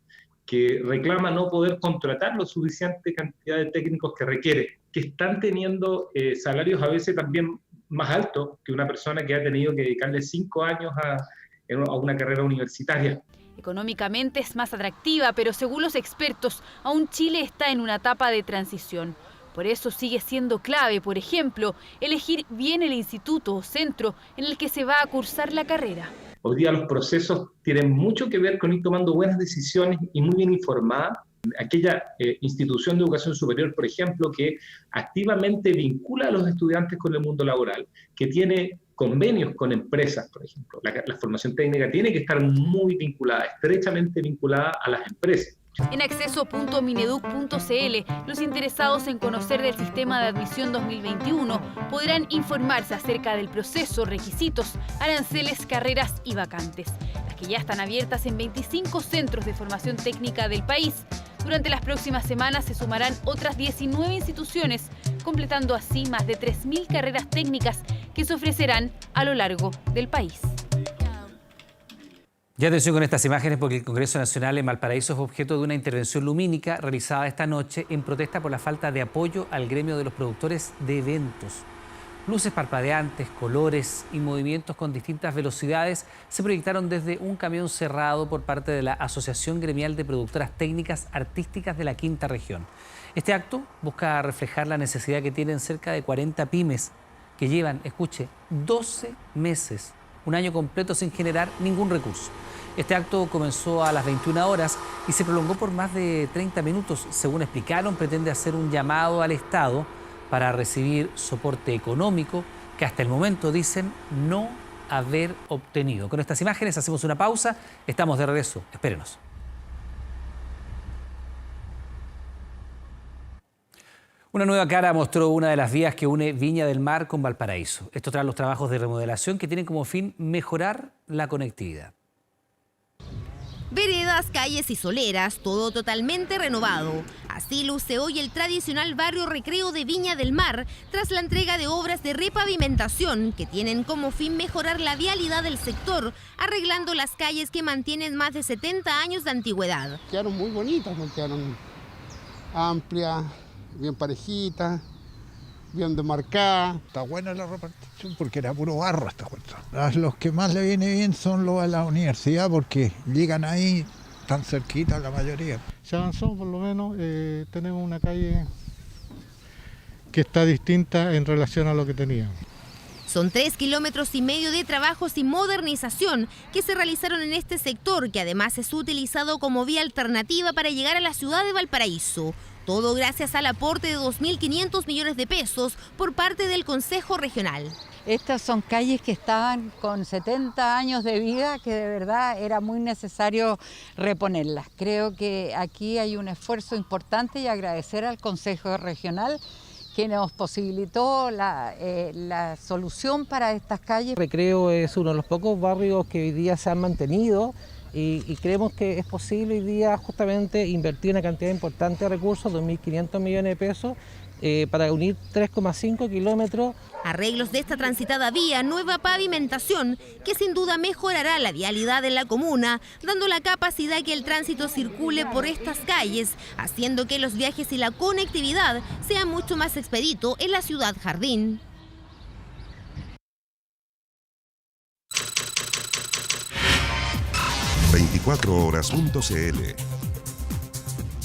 que reclama no poder contratar la suficiente cantidad de técnicos que requiere, que están teniendo salarios a veces también más altos que una persona que ha tenido que dedicarle 5 años a una carrera universitaria. Económicamente es más atractiva, pero según los expertos, aún Chile está en una etapa de transición. Por eso sigue siendo clave, por ejemplo, elegir bien el instituto o centro en el que se va a cursar la carrera. Hoy día los procesos tienen mucho que ver con ir tomando buenas decisiones y muy bien informadas. Aquella institución de educación superior, por ejemplo, que activamente vincula a los estudiantes con el mundo laboral, que tiene convenios con empresas, por ejemplo. La formación técnica tiene que estar muy vinculada, estrechamente vinculada a las empresas. En acceso.mineduc.cl, los interesados en conocer del sistema de admisión 2021 podrán informarse acerca del proceso, requisitos, aranceles, carreras y vacantes, las que ya están abiertas en 25 centros de formación técnica del país. Durante las próximas semanas se sumarán otras 19 instituciones, completando así más de 3.000 carreras técnicas que se ofrecerán a lo largo del país. Ya atención con estas imágenes porque el Congreso Nacional en Valparaíso es objeto de una intervención lumínica realizada esta noche en protesta por la falta de apoyo al gremio de los productores de eventos. Luces parpadeantes, colores y movimientos con distintas velocidades se proyectaron desde un camión cerrado por parte de la Asociación Gremial de Productoras Técnicas Artísticas de la Quinta Región. Este acto busca reflejar la necesidad que tienen cerca de 40 pymes que llevan, escuche, 12 meses, un año completo sin generar ningún recurso. Este acto comenzó a las 21 horas y se prolongó por más de 30 minutos. Según explicaron, pretende hacer un llamado al Estado para recibir soporte económico que hasta el momento dicen no haber obtenido. Con estas imágenes hacemos una pausa. Estamos de regreso. Espérenos. Una nueva cara mostró una de las vías que une Viña del Mar con Valparaíso. Esto tras los trabajos de remodelación que tienen como fin mejorar la conectividad. Veredas, calles y soleras, todo totalmente renovado. Así luce hoy el tradicional barrio recreo de Viña del Mar, tras la entrega de obras de repavimentación que tienen como fin mejorar la vialidad del sector, arreglando las calles que mantienen más de 70 años de antigüedad. Quedaron muy bonitas, quedaron amplias, bien parejitas, bien demarcada. Está buena la repartición porque era puro barro esta cuestión. Los que más le viene bien son los a la universidad porque llegan ahí tan cerquita la mayoría. Se avanzó, por lo menos tenemos una calle que está distinta en relación a lo que teníamos. Son 3,5 kilómetros de trabajos y modernización que se realizaron en este sector, que además es utilizado como vía alternativa para llegar a la ciudad de Valparaíso. Todo gracias al aporte de 2.500 millones de pesos por parte del Consejo Regional. Estas son calles que estaban con 70 años de vida, que de verdad era muy necesario reponerlas. Creo que aquí hay un esfuerzo importante y agradecer al Consejo Regional que nos posibilitó la solución para estas calles. Recreo es uno de los pocos barrios que hoy día se han mantenido y creemos que es posible hoy día justamente invertir una cantidad importante de recursos, 2.500 millones de pesos, para unir 3,5 kilómetros. Arreglos de esta transitada vía, nueva pavimentación, que sin duda mejorará la vialidad en la comuna, dando la capacidad que el tránsito circule por estas calles, haciendo que los viajes y la conectividad sean mucho más expedito en la ciudad jardín. ...24horas.cl.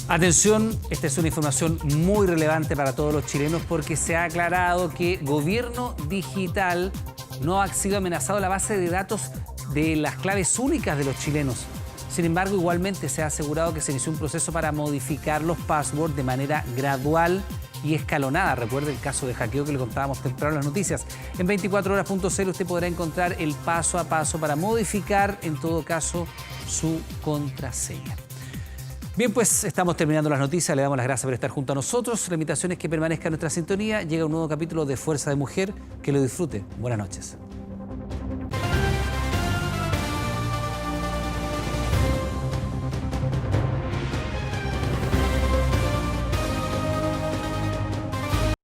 Atención, esta es una información muy relevante para todos los chilenos porque se ha aclarado que Gobierno Digital no ha sido amenazado la base de datos de las claves únicas de los chilenos. Sin embargo, igualmente se ha asegurado que se inició un proceso para modificar los passwords de manera gradual y escalonada. Recuerde el caso de hackeo que le contábamos temprano en las noticias. En 24horas.cl usted podrá encontrar el paso a paso para modificar, en todo caso, su contraseña. Bien, pues estamos terminando las noticias. Le damos las gracias por estar junto a nosotros. La invitación es que permanezca en nuestra sintonía. Llega un nuevo capítulo de Fuerza de Mujer. Que lo disfrute. Buenas noches.